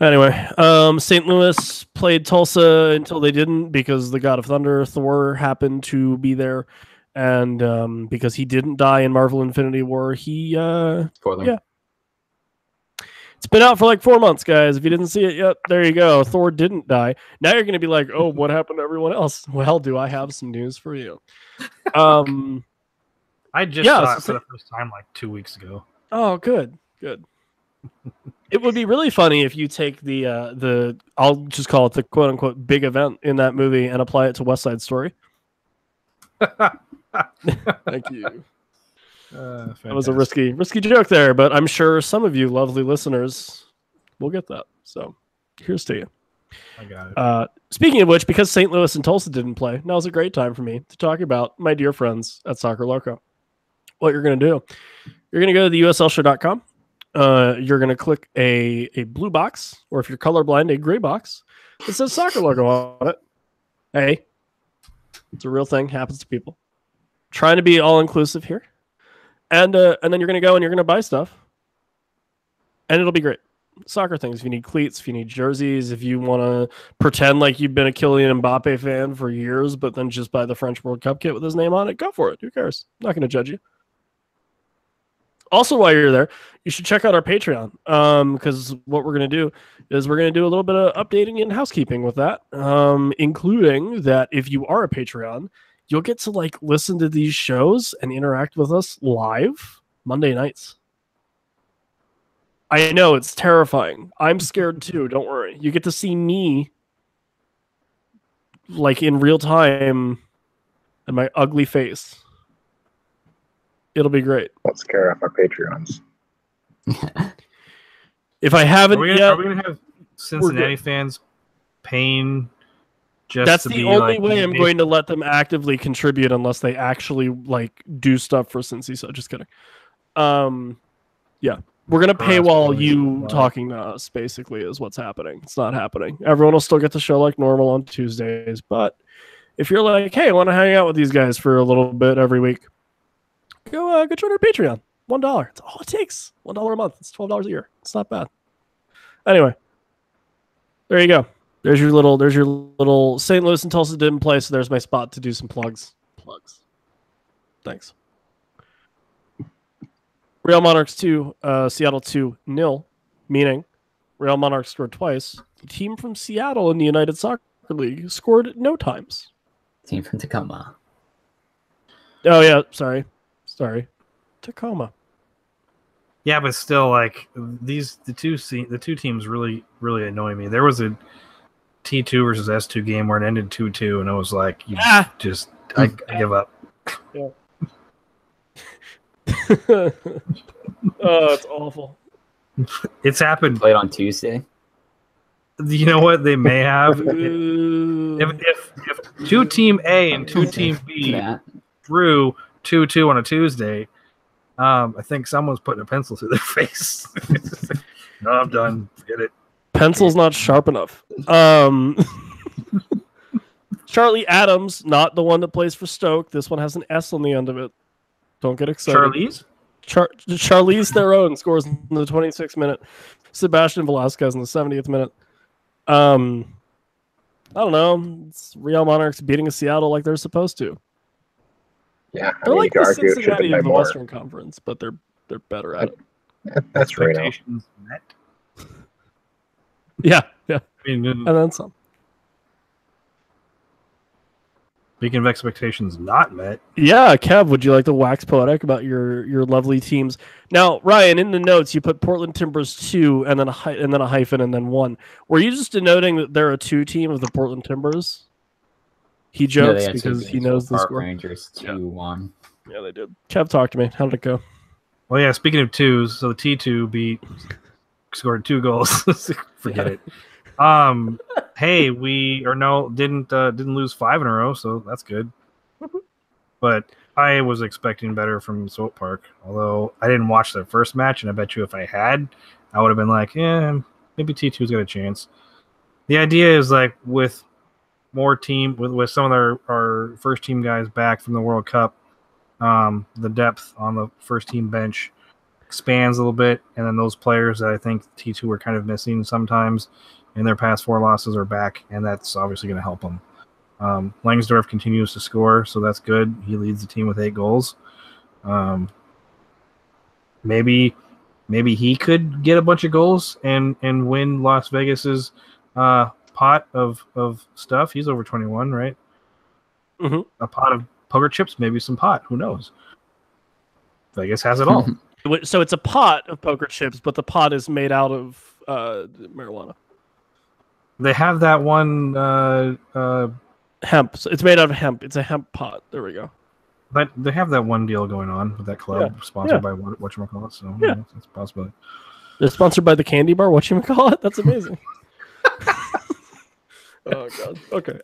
Anyway, St. Louis played Tulsa until they didn't because the God of Thunder, Thor, happened to be there. And because he didn't die in Marvel Infinity War, Spoiler. It's been out for like 4 months, guys. If you didn't see it yet, there you go. Thor didn't die. Now you're going to be like, oh, what happened to everyone else? Well, do I have some news for you? I just saw it for the first time like 2 weeks ago. Oh, good. It would be really funny if you take the I'll just call it the quote unquote big event in that movie and apply it to West Side Story. Thank you. That was a risky joke there, but I'm sure some of you lovely listeners will get that. So here's to you. I got it. Speaking of which, because St. Louis and Tulsa didn't play, now's a great time for me to talk about my dear friends at Soccer Loco. What you're going to do, you're going to go to the USLshow.com. You're going to click a blue box, or if you're colorblind, a gray box. It says Soccer Logo on it. Hey, it's a real thing. Happens to people. Trying to be all-inclusive here. And then you're going to go and you're going to buy stuff. And it'll be great. Soccer things. If you need cleats, if you need jerseys, if you want to pretend like you've been a Kylian Mbappe fan for years, but then just buy the French World Cup kit with his name on it, go for it. Who cares? I'm not going to judge you. Also, while you're there, you should check out our Patreon, because what we're going to do is we're going to do a little bit of updating and housekeeping with that, including that if you are a Patreon, you'll get to like listen to these shows and interact with us live Monday nights. I know, it's terrifying. I'm scared too. Don't worry. You get to see me like in real time and my ugly face. It'll be great. Let's scare off our Patreons. If I haven't yet, are we gonna have Cincinnati fans paying just that's to the be only like, way I'm going to let them actively contribute unless they actually like do stuff for Cincy. So just kidding. Yeah. We're gonna paywall you talking to us, basically, is what's happening. It's not happening. Everyone will still get the show like normal on Tuesdays, but if you're like, hey, I want to hang out with these guys for a little bit every week, go join our Patreon. $1. It's all it takes. $1 a month. It's $12 a year. It's not bad. Anyway, there you go. There's your little St. Louis and Tulsa didn't play, so there's my spot to do some plugs. Thanks. Real Monarchs 2, Seattle 2-0, meaning Real Monarchs scored twice. The team from Seattle in the United Soccer League scored no times. Team from Tacoma. Oh, yeah, sorry. Tacoma. Yeah, but still, like the two teams really annoy me. There was a T2 versus S2 game where it ended 2-2, and I was like, I give up. Yeah. Oh, it's awful. It's happened. Played on Tuesday. You know what? They may have. if two team A and two team B drew 2-2 on a Tuesday, I think someone's putting a pencil through their face. No, I'm done. Forget it. Pencil's not sharp enough. Charlie Adams, not the one that plays for Stoke. This one has an S on the end of it. Don't get excited. Charlize Theron scores in the 26th minute. Sebastian Velasquez in the 70th minute. I don't know. It's Real Monarchs beating Seattle like they're supposed to. Yeah, They're like the argue Cincinnati of the more. Western Conference, but they're better at it. That's right. Expectations met. Yeah. I mean, And then some. Speaking of expectations not met. Yeah, Kev, would you like to wax poetic about your lovely teams? Now, Ryan, in the notes, you put Portland Timbers 2 and then a hyphen and then 1. Were you just denoting that they're a 2 team of the Portland Timbers? He jokes because he knows the score. Rangers 2-1. Yeah, they did. Kev, talk to me. How did it go? Well, yeah. Speaking of twos, so the T2 scored 2 goals. Forget it. Hey, didn't lose 5 in a row, so that's good. But I was expecting better from Swope Park, although I didn't watch their first match, and I bet you if I had, I would have been like, maybe T2's got a chance. The idea is like with more team with some of our first team guys back from the World Cup, the depth on the first team bench expands a little bit, and then those players that I think T2 were kind of missing sometimes in their past 4 losses are back, and that's obviously going to help them. Langsdorff continues to score, so that's good. He leads the team with 8 goals. Maybe he could get a bunch of goals and win Las Vegas's pot of stuff. He's over 21, right? Mm-hmm. A pot of poker chips, maybe some pot. Who knows? Vegas has it all. So it's a pot of poker chips, but the pot is made out of marijuana. They have that one. Hemp. So it's made out of hemp. It's a hemp pot. There we go. But they have that one deal going on with that club sponsored by whatchamacallit. So Yeah. It's a possibility. They're sponsored by the candy bar. Whatchamacallit? That's amazing. Oh god. Okay.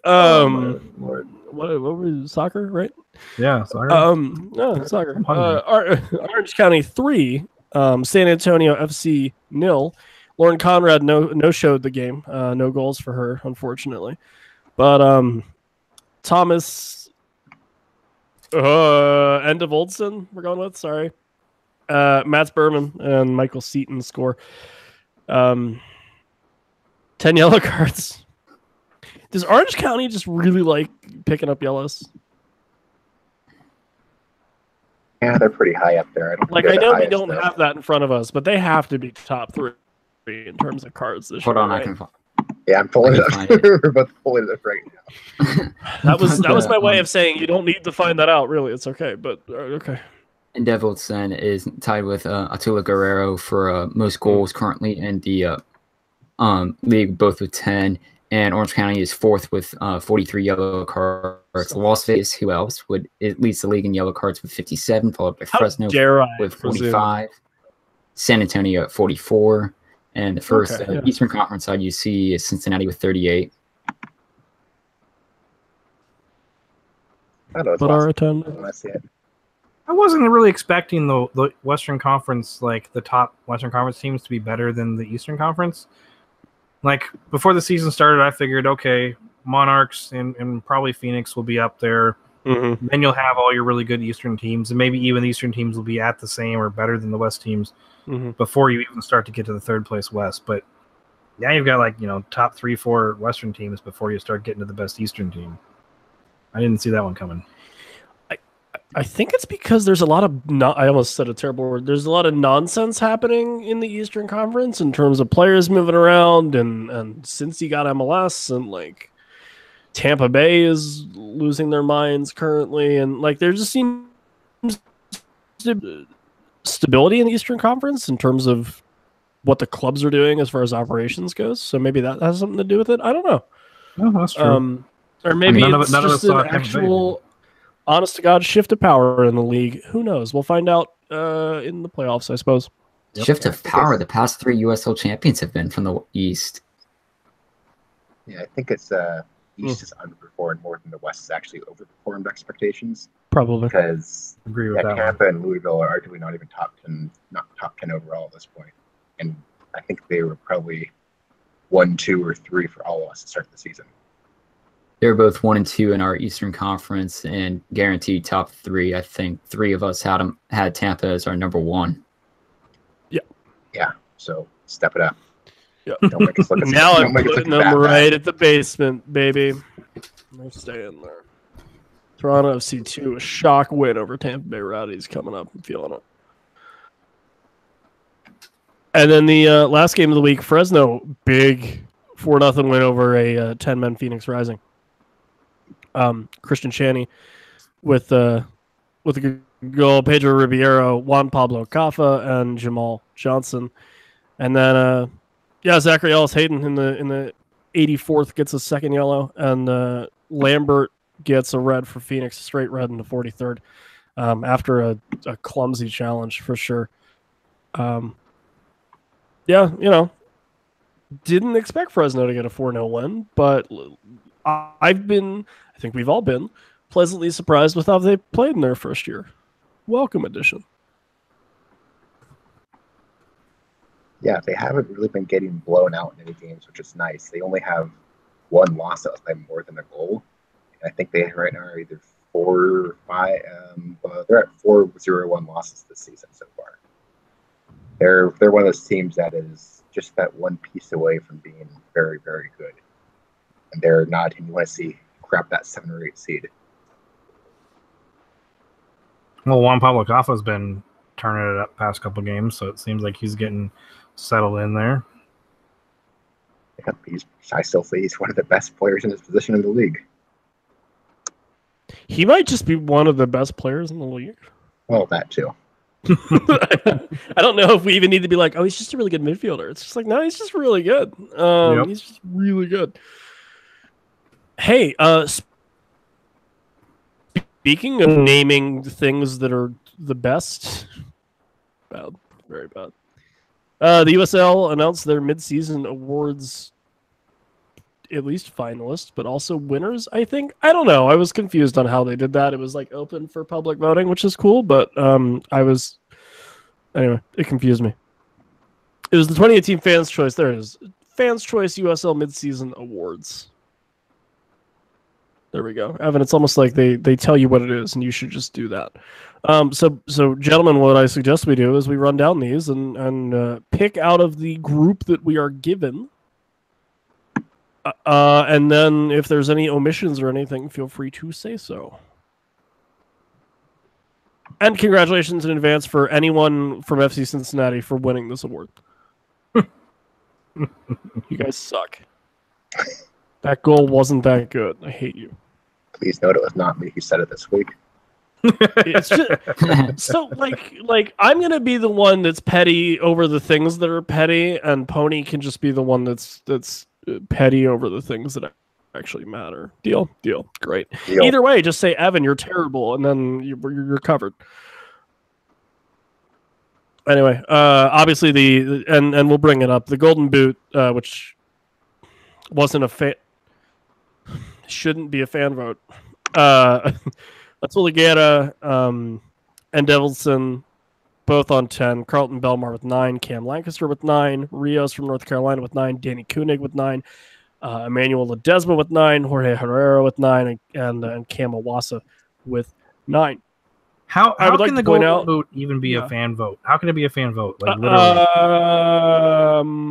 What was soccer, right? Yeah. Sorry. No, soccer. I'm hungry. Orange County 3, San Antonio FC 0. Lauren Conrad no showed the game. No goals for her, unfortunately. But Thomas End of Oldson, we're going with, sorry. Mats Berman and Michael Seaton score. 10 yellow cards. Does Orange County just really like picking up yellows? Yeah, they're pretty high up there. I know we don't have that in front of us, but they have to be top 3 in terms of cards this Hold year. on, I right? can find. Yeah, I'm pulling it I can up. find it. We're both pulling it up right now. That was my way of saying you don't need to find that out. Really, it's okay. But okay. And Devilson is tied with Attila Guerrero for most goals currently in the league, both with 10. And Orange County is 4th with 43 yellow cards. Las Vegas, who else? It leads the league in yellow cards with 57, followed by How Fresno dare I with presume? 45. San Antonio at 44. And the first Okay, yeah. Eastern Conference side you see is Cincinnati with 38. I don't know. It's But our lost attendance. when I see it. I wasn't really expecting the Western Conference, like the top Western Conference teams, to be better than the Eastern Conference. Like before the season started, I figured, okay, Monarchs and probably Phoenix will be up there. Mm-hmm. Then you'll have all your really good Eastern teams, and maybe even the Eastern teams will be at the same or better than the West teams Mm-hmm. before you even start to get to the third place West. But now you've got top 3-4 Western teams before you start getting to the best Eastern team. I didn't see that one coming. I think it's because there's a lot of I almost said a terrible word. There's a lot of nonsense happening in the Eastern Conference in terms of players moving around, and since you got MLS and like Tampa Bay is losing their minds currently, and like there just seems stability in the Eastern Conference in terms of what the clubs are doing as far as operations goes. So maybe that has something to do with it. I don't know. No, that's true. Or maybe none of it's us just saw an Tampa Bay. actual honest to God shift of power in the league. Who knows? We'll find out in the playoffs, I suppose. Shift of power. The past 3 USL champions have been from the East. Yeah, I think it's East has underperformed more than the West has actually overperformed expectations. Probably. Because Agree with that one. Tampa and Louisville are arguably not even top 10 overall at this point. And I think they were probably 1, 2, or 3 for all of us to start the season. They're both 1 and 2 in our Eastern Conference and guaranteed top 3. I think 3 of us had Tampa as our number 1. Yeah, so step it up. Yeah. Don't make us look at Now don't I'm make us putting look them that right bad. at the basement, baby. They're staying there. Toronto FC2, a shock win over Tampa Bay Rowdies coming up. I'm feeling it. And then the last game of the week, Fresno, big 4-0 win over a 10-man Phoenix Rising. Christian Chaney with a good goal, Pedro Ribeiro, Juan Pablo Caffa, and Jamal Johnson. And then, Zachary Ellis Hayden in the 84th gets a second yellow, and Lambert gets a red for Phoenix, straight red in the 43rd, after a clumsy challenge for sure. Didn't expect Fresno to get a 4-0 win, but I think we've all been pleasantly surprised with how they played in their first year. Welcome edition. Yeah, they haven't really been getting blown out in any games, which is nice. They only have 1 loss that was by more than a goal. And I think they right now are either 4 or 5. They're at 4-0-1 losses this season so far. They're one of those teams that is just that one piece away from being very, very good. And they're not a team you want to see grab that 7 or 8 seed. Well, Juan Pablo Caffa's been turning it up past couple games, so it seems like he's getting settled in there. Yeah, I still say he's one of the best players in his position in the league. He might just be one of the best players in the league. Well, that too. I don't know if we even need to be like, oh, he's just a really good midfielder. It's just like, no, he's just really good. He's just really good. Hey, speaking of naming things that are the best, bad, very bad. The USL announced their mid-season awards, at least finalists, but also winners, I think. I don't know. I was confused on how they did that. It was like open for public voting, which is cool, but anyway, it confused me. It was the 2018 Fans' Choice. There it is. Fans' Choice USL Mid-Season Awards. There we go. Evan, it's almost like they tell you what it is, and you should just do that. So gentlemen, what I suggest we do is we run down these and pick out of the group that we are given. And then if there's any omissions or anything, feel free to say so. And congratulations in advance for anyone from FC Cincinnati for winning this award. You guys suck. That goal wasn't that good. I hate you. Please note it was not me who said it this week. It's just so like I'm gonna be the one that's petty over the things that are petty, and Pony can just be the one that's petty over the things that actually matter. Deal. Great. Deal. Either way, just say Evan, you're terrible, and then you're covered. Anyway, obviously and we'll bring it up. The Golden Boot, which wasn't shouldn't be a fan vote. Atul Guerra and Devilson both on 10. Carlton Belmar with 9. Cam Lancaster with 9. Rios from North Carolina with 9. Danny Koenig with 9. Emmanuel Ledesma with 9. Jorge Herrera with 9. And Cam Awasa with 9. How would like can to the point Golden out- Boot even be a fan vote? How can it be a fan vote? Like literally,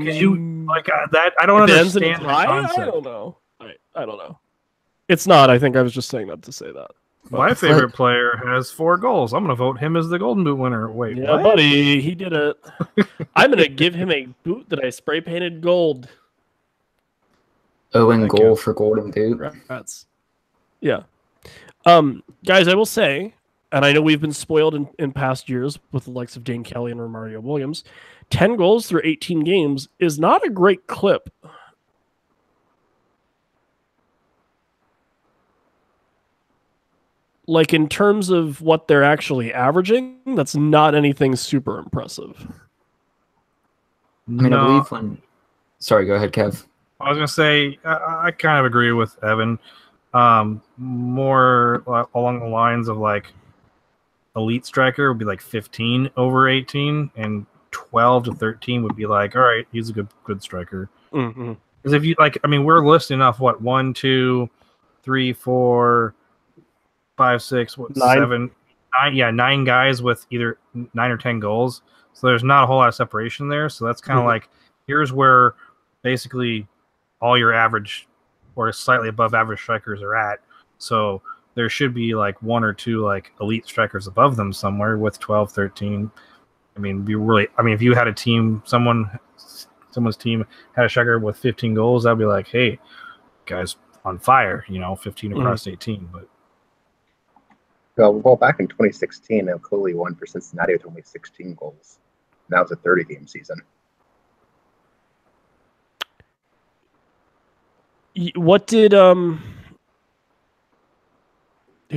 because you like that. I don't it ends in a understand the tie? concept. I don't know. I don't know. It's not. I think I was just saying that to say that. My favorite player has 4 goals. I'm going to vote him as the Golden Boot winner. Wait, Yeah, what? buddy, he did it. I'm gonna give him a boot that I spray painted gold. Owen Thank goal you. for Golden Boot. Congrats. Yeah. Guys, I will say, and I know we've been spoiled in past years with the likes of Dane Kelly and Romario Williams, 10 goals through 18 games is not a great clip. Like, in terms of what they're actually averaging, that's not anything super impressive. I mean, No, I believe when. Sorry, go ahead, Kev. I was going to say, I kind of agree with Evan. More along the lines of like elite striker would be like 15 over 18, and 12 to 13 would be like, all right, he's a good striker. Mm-hmm. Because if you like, I mean, we're listing off what 1, 2, 3, 4, 5, 6, what 9. 7, 9? Yeah, 9 guys with either 9 or 10 goals. So there's not a whole lot of separation there. So that's kind of like, here's where basically all your average or slightly above average strikers are at. So there should be like 1 or 2 like elite strikers above them somewhere with 12, 13. I mean, if you had a team, someone's team had a striker with 15 goals, I'd be like, hey, guys on fire, 15 across 18. But Well, back in 2016, Coley won for Cincinnati with only 16 goals. And that was a 30-game season. What did who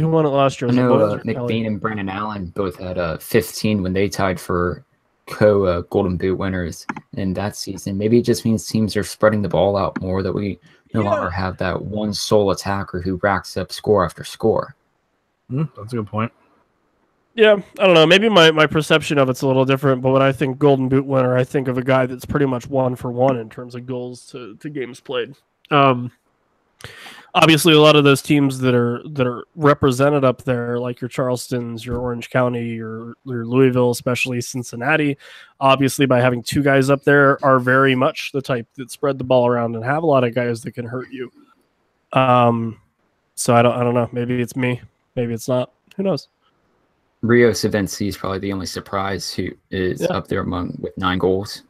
won it last year? I Was it know Bowens or Kelly? McBain and Brennan Allen both had 15 when they tied for Golden Boot winners in that season. Maybe it just means teams are spreading the ball out more, that we no longer have that one sole attacker who racks up score after score. that's a good point. Yeah, I don't know. Maybe my perception of it's a little different, but when I think Golden Boot winner, I think of a guy that's pretty much 1 for 1 in terms of goals to games played. Obviously, a lot of those teams that are represented up there, like your Charlestons, your Orange County, your Louisville, especially Cincinnati, obviously by having 2 guys up there, are very much the type that spread the ball around and have a lot of guys that can hurt you. So I don't know. Maybe it's me. Maybe it's not. Who knows? Rio Savinci is probably the only surprise who is up there with 9 goals.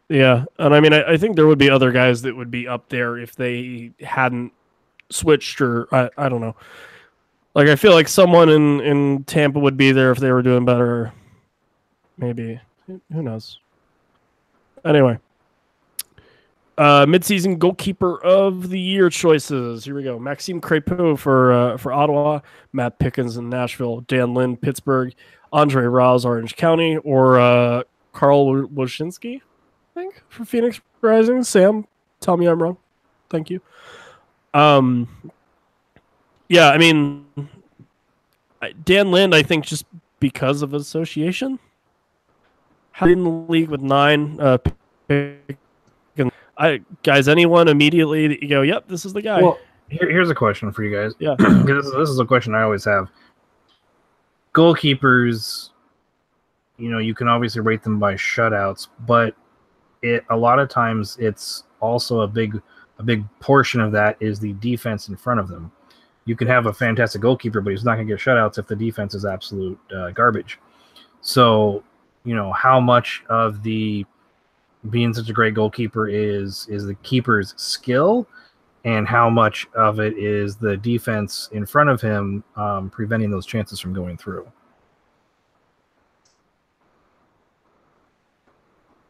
Yeah, and I mean, I think there would be other guys that would be up there if they hadn't switched, or I don't know. Like I feel like someone in Tampa would be there if they were doing better. Maybe. Who knows? Anyway. Midseason goalkeeper of the year choices. Here we go. Maxime Crépeau for Ottawa, Matt Pickens in Nashville, Dan Lynn, Pittsburgh, Andre Rouse, Orange County, or Carl Wojcinski, I think, for Phoenix Rising. Sam, tell me I'm wrong. Thank you. Yeah, I mean, Dan Lynn, I think just because of association. In the league with 9 guys, anyone immediately that you go, yep, this is the guy. Well, here's a question for you guys. Yeah. this is a question I always have. Goalkeepers, you can obviously rate them by shutouts, but a lot of times it's also a big portion of that is the defense in front of them. You can have a fantastic goalkeeper, but he's not going to get shutouts if the defense is absolute garbage. So, how much of the being such a great goalkeeper is the keeper's skill, and how much of it is the defense in front of him preventing those chances from going through.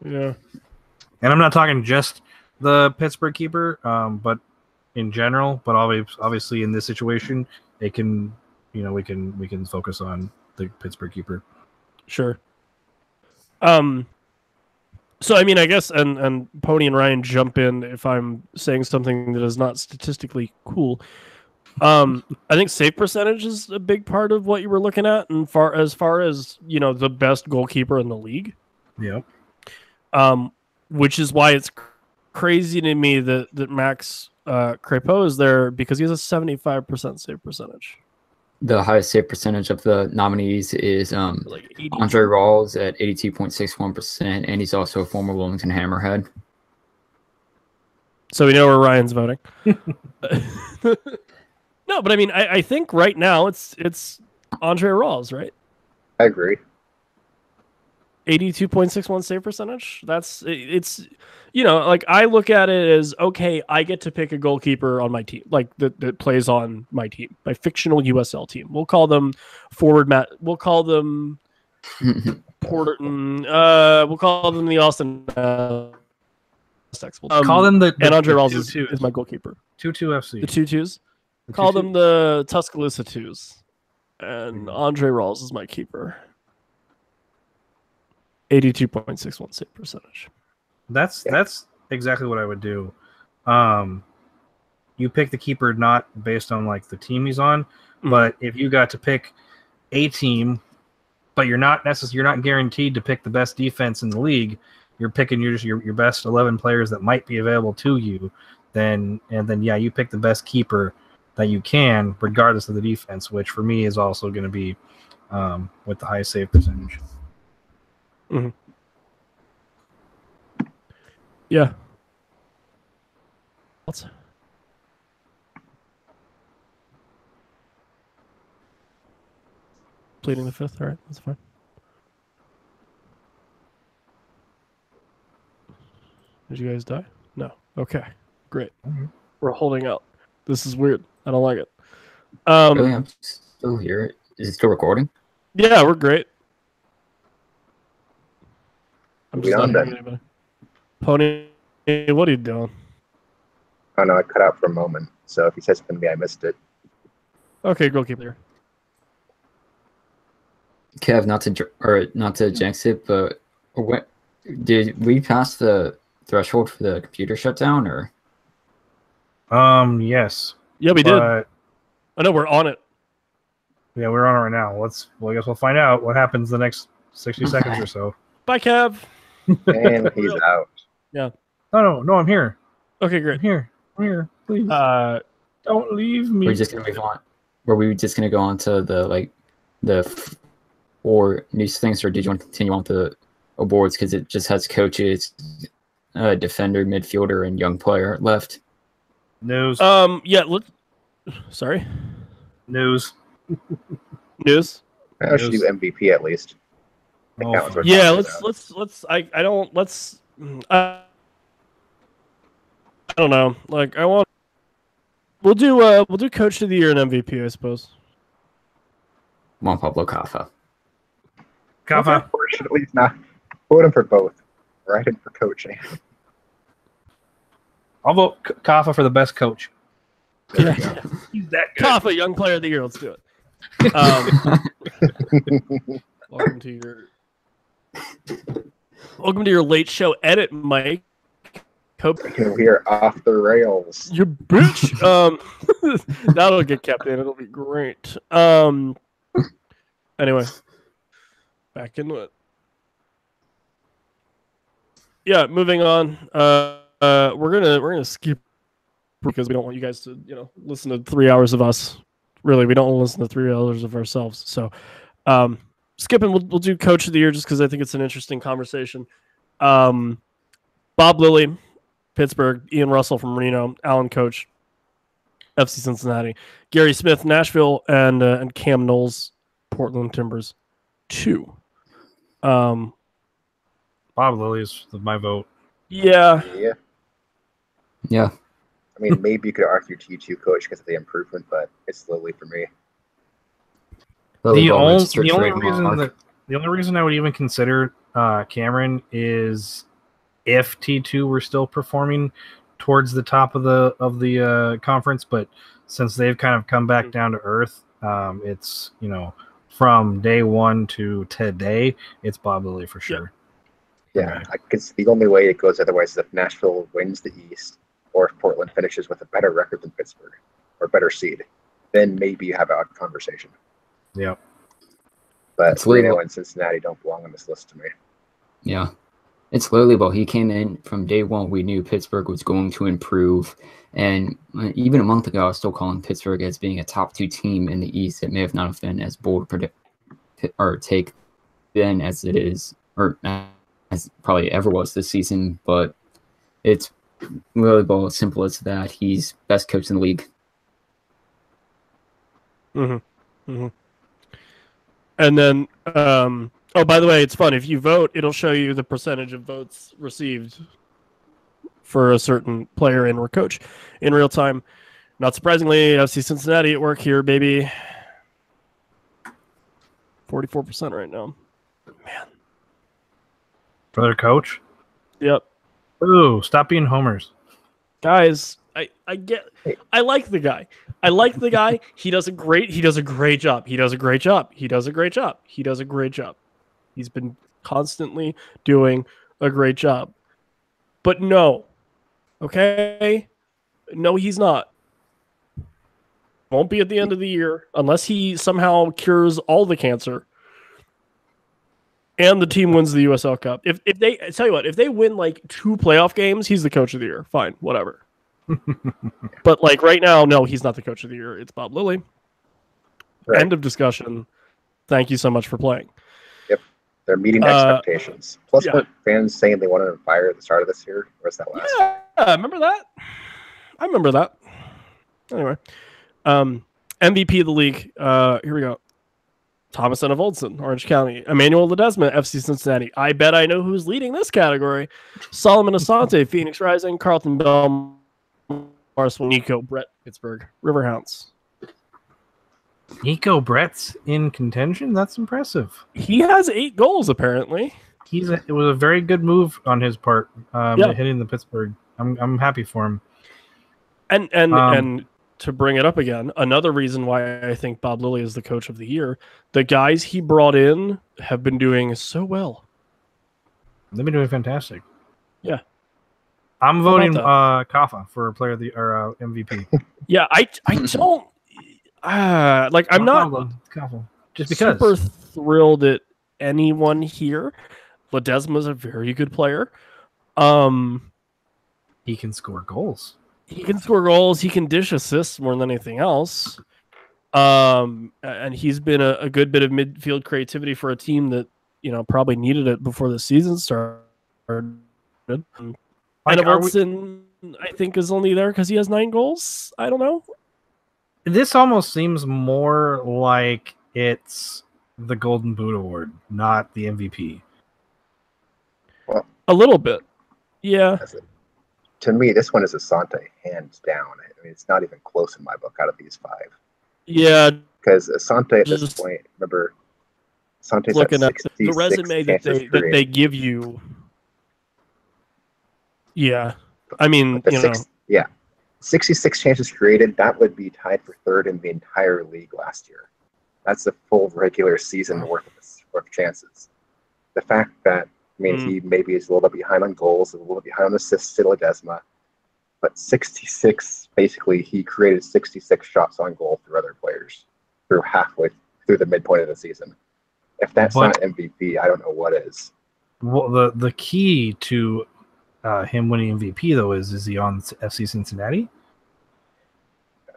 Yeah. And I'm not talking just the Pittsburgh keeper, but in general. But obviously in this situation, it can, we can focus on the Pittsburgh keeper. Sure. So I mean, I guess, and Pony and Ryan jump in if I'm saying something that is not statistically cool. I think save percentage is a big part of what you were looking at, and as far as the best goalkeeper in the league. Yeah. Which is why it's crazy to me that Max Crépeau is there, because he has a 75% save percentage. The highest save percentage of the nominees is Like 80. Andre Rawls at 82.61%, and he's also a former Wilmington Hammerhead. So we know where Ryan's voting. No, but I mean, I think right now it's Andre Rawls, right? I agree. 82.61 save percentage. It's like I look at it as, okay, I get to pick a goalkeeper on my team, like that plays on my team, my fictional USL team. We'll call them forward Matt. We'll call them Porter. We'll call them the Austin. We'll call them the and Andre the Rawls 2-2s. is my goalkeeper. 2-2 FC. The 2-2s. The Call 2-2. them the Tuscaloosa 2s, and Andre Rawls is my keeper. 82.61 save percentage. That's exactly what I would do. You pick the keeper not based on like the team he's on, but if you got to pick a team, but you're not guaranteed to pick the best defense in the league. You're picking your best 11 players that might be available to you. Then you pick the best keeper that you can, regardless of the defense, which for me is also going to be with the highest save percentage. Mm-hmm. Yeah. What's pleading the fifth? All right, that's fine. Did you guys die? No. Okay. Great. Mm-hmm. We're holding out. This is weird. I don't like it. Really, I'm still here. Is it still recording? Yeah, we're great. I'm We just on not then? hearing anybody. Pony, what are you doing? Oh no, I cut out for a moment. So if you said something to me, I missed it. Okay, goalkeeper. Kev, not to jinx it, but did we pass the threshold for the computer shutdown, or? Yes. Yeah, we did. But, I know we're on it. yeah, we're on it right now. I guess we'll find out what happens the next 60 seconds or so. Bye, Kev. And he's out. No, I'm here. Okay, I'm great. here. Please. Don't leave me. We're just gonna move on. Were we just gonna go on to the four news things, or did you want to continue on with the awards because it just has coaches, defender, midfielder, and young player left? News. Yeah. Sorry. News. News. I should do MVP at least. That Oh, counts. We're Yeah. talking about. Let's. I don't. Let's. I don't know. Like I want. We'll do coach of the year and MVP, I suppose. Juan Pablo Kaffa. Kaffa. Unfortunately, he's not. Vote him for both. Right in for coaching. I'll vote Kaffa for the best coach. There we go. He's that good. Kaffa, young player of the year. Let's do it. Welcome to your late show edit, Mike. Hope We are off the rails. you bitch. That'll get kept in. It'll be great. Anyway, back into it. Yeah, moving on. We're gonna skip because we don't want you guys to listen to 3 hours of us. Really, we don't want to listen to 3 hours of ourselves. So, skipping. We'll do Coach of the Year just because I think it's an interesting conversation. Bob Lilly, Pittsburgh. Ian Russell from Reno. Allen Coach, FC Cincinnati. Gary Smith, Nashville, and Cam Knowles, Portland Timbers. 2. Bob Lilly is my vote. Yeah. Yeah. Yeah. I mean, maybe you could argue T2 coach because of the improvement, but it's Lily for me. The only reason I would even consider Cameron is if T2 were still performing towards the top of the conference, but since they've kind of come back down to earth, it's from day one to today, it's Bob Lilly for sure. Yeah, because the only way it goes otherwise is if Nashville wins the East or if Portland finishes with a better record than Pittsburgh or better seed, then maybe you have a conversation. Yeah. But Reno and Cincinnati don't belong on this list to me. Yeah. It's Lillywell. He came in from day one. We knew Pittsburgh was going to improve. And even a month ago, I was still calling Pittsburgh as being a top 2 team in the East. It may have not have been as bold predict or take then as it is, or as probably ever was this season. But it's Lillywell, as simple as that. He's best coach in the league. Mm-hmm. Mm-hmm. And then, oh, by the way, it's fun. If you vote, it'll show you the percentage of votes received for a certain player and or coach in real time. Not surprisingly, FC Cincinnati at work here, baby. 44% right now. Man. For their coach? Yep. Ooh, stop being homers. Guys, I like the guy. He does a great job. He's been constantly doing a great job. But no. Okay? No, he's not. Won't be at the end of the year unless he somehow cures all the cancer. And the team wins the USL Cup. If they tell you what, if they win like 2 playoff games, he's the coach of the year. Fine, whatever. But like right now, no, he's not the coach of the year. It's Bob Lilly. Right. End of discussion. Thank you so much for playing. Yep, they're meeting expectations. Plus, yeah. weren't fans saying they wanted him fired at the start of this year? Or was that last year? Yeah, remember that? I remember that. Anyway, MVP of the league. Here we go. Thomas Enevoldsen, Orange County. Emmanuel Ledesma, FC Cincinnati. I bet I know who's leading this category. Solomon Asante, Phoenix Rising. Carlton Bell, Marcel Nico Brett, Pittsburgh Riverhounds. Nico Brett's in contention? That's impressive. He has 8 goals, apparently. It was a very good move on his part, hitting the Pittsburgh. I'm happy for him. And to bring it up again, another reason why I think Bob Lilly is the coach of the year, the guys he brought in have been doing so well. They've been doing fantastic. Yeah. I'm voting Kaffa for player of the or MVP. Yeah, I don't like I'm not Kaffa. Just because super thrilled at anyone here. Ledesma's a very good player. He can score goals. He can score goals. He can dish assists more than anything else. And he's been a good bit of midfield creativity for a team that probably needed it before the season started. And Enevoldsen, I think, is only there because he has 9 goals. I don't know. This almost seems more like it's the Golden Boot Award, not the MVP. Well, a little bit, yeah. To me, this one is Asante, hands down. I mean, it's not even close in my book out of these 5. Yeah, Because Asante at this Just point, remember, Asante's looking at at the 66 resume that chances they created. give you. Yeah, I mean, But the 66 chances created, that would be tied for third in the entire league last year. That's the full regular season worth of chances. The fact that, I mean, he maybe is a little bit behind on goals, a little bit behind on assists to Ledesma, but 66, basically, he created 66 shots on goal through other players through the midpoint of the season. If that's not MVP, I don't know what is. Well, the key to him winning MVP, though, is he on FC Cincinnati?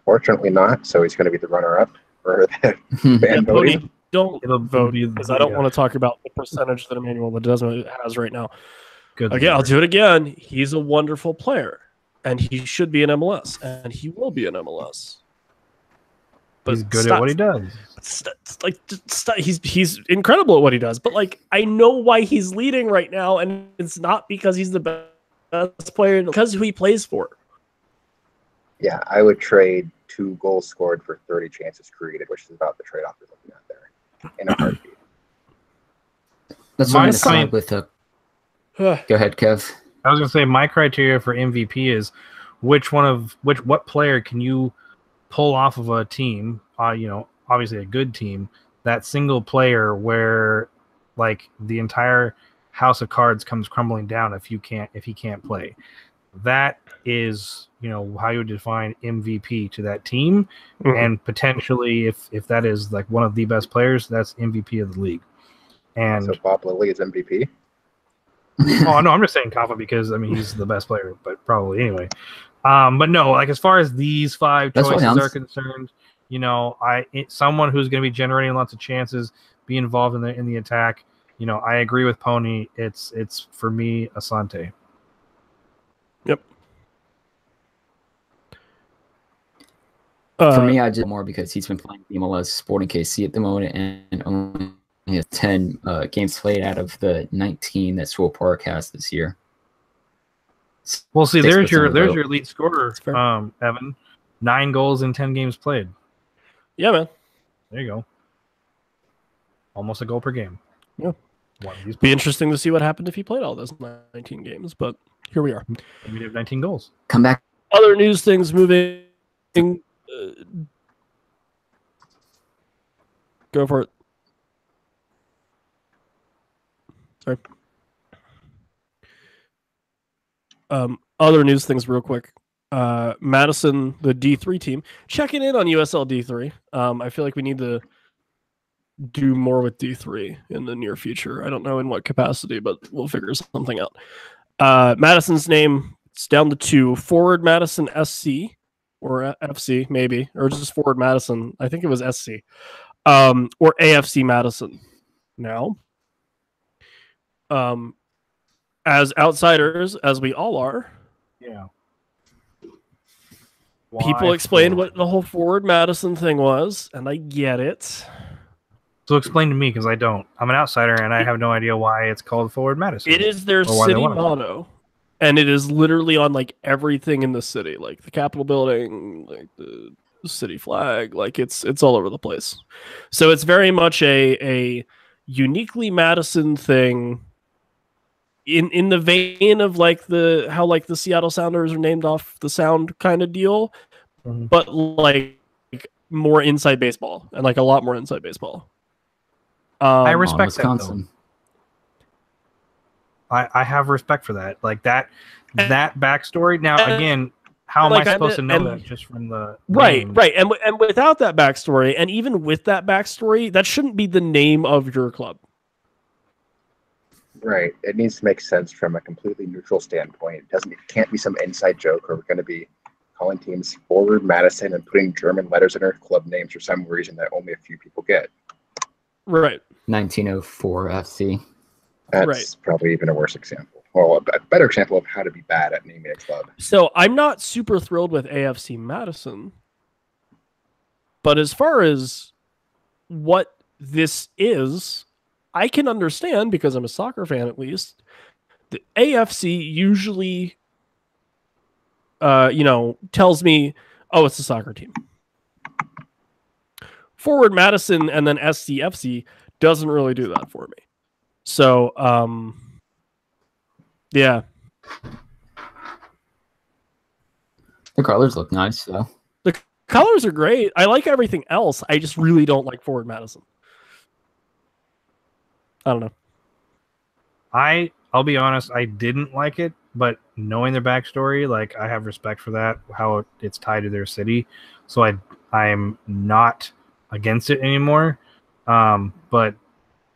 Fortunately not, so he's going to be the runner-up for the fan voting. Don't It'll vote be because I don't want to talk about the percentage that Emmanuel Ledesma has right now. Good Again, I'll do it again. He's a wonderful player, and he should be in MLS, and he will be in MLS. But he's good at what he does. He's incredible at what he does. But like, I know why he's leading right now, and it's not because he's the best player, because who he plays for. Yeah, I would trade 2 goals scored for 30 chances created, which is about the trade-off we're looking at there in a heartbeat. That's what I'm going to side with. Go ahead, Kev. I was going to say my criteria for MVP is what player can you pull off of a team, obviously a good team, that single player where like the entire house of cards comes crumbling down if he can't play. That is, how you define MVP to that team. Mm-hmm. And potentially if that is like one of the best players, that's MVP of the league. And so Bob Lilly is MVP. Oh no, I'm just saying Kafka because he's the best player, but probably anyway. But no, like as far as these 5 choices are concerned, someone who's going to be generating lots of chances, be involved in the attack. I agree with Pony. It's for me Asante. Yep. For me, I did more because he's been playing the MLS Sporting KC at the moment, and only has 10 games played out of the 19 that Sewell Park has this year. Well, see, there's your lead scorer, Evan. 9 goals in 10 games played. Yeah, man. There you go. Almost a goal per game. Yeah. Be interesting to see what happened if he played all those 19 games, but here we are. Maybe we have 19 goals. Come back. Other news things moving. Go for it. Sorry. Other news things real quick. Madison, the D3 team, checking in on USL D3. I feel like we need to do more with D3 in the near future. I don't know in what capacity, but we'll figure something out. Madison's name, it's down to 2. Forward Madison SC, or FC maybe, or just Forward Madison. I think it was SC. Or AFC Madison now. As outsiders, as we all are. Yeah. People explained what the whole Forward Madison thing was, and I get it. So explain to me, because I don't. I'm an outsider, and I have no idea why it's called Forward Madison. It is their city motto, and it is literally on like everything in the city, like the Capitol building, like the city flag, like it's all over the place. So it's very much a uniquely Madison thing. In the vein of like how the Seattle Sounders are named off the sound kind of deal, but like more inside baseball and like a lot more inside baseball. I respect that though. I have respect for that. Like that backstory. Now again, how am I supposed to know that just from the right? And without that backstory, and even with that backstory, that shouldn't be the name of your club. Right. It needs to make sense from a completely neutral standpoint. It can't be some inside joke or we're going to be calling teams Forward Madison and putting German letters in our club names for some reason that only a few people get. Right. 1904 FC. That's probably even a worse example. Well, a better example of how to be bad at naming a club. So I'm not super thrilled with AFC Madison. But as far as what this is, I can understand, because I'm a soccer fan at least, the AFC usually, tells me, oh, it's a soccer team. Forward Madison and then SCFC doesn't really do that for me. So, yeah. The colors look nice, though. The colors are great. I like everything else. I just really don't like Forward Madison. I don't know. I'll be honest, I didn't like it, but knowing their backstory, like I have respect for that, how it's tied to their city. So I'm not against it anymore. But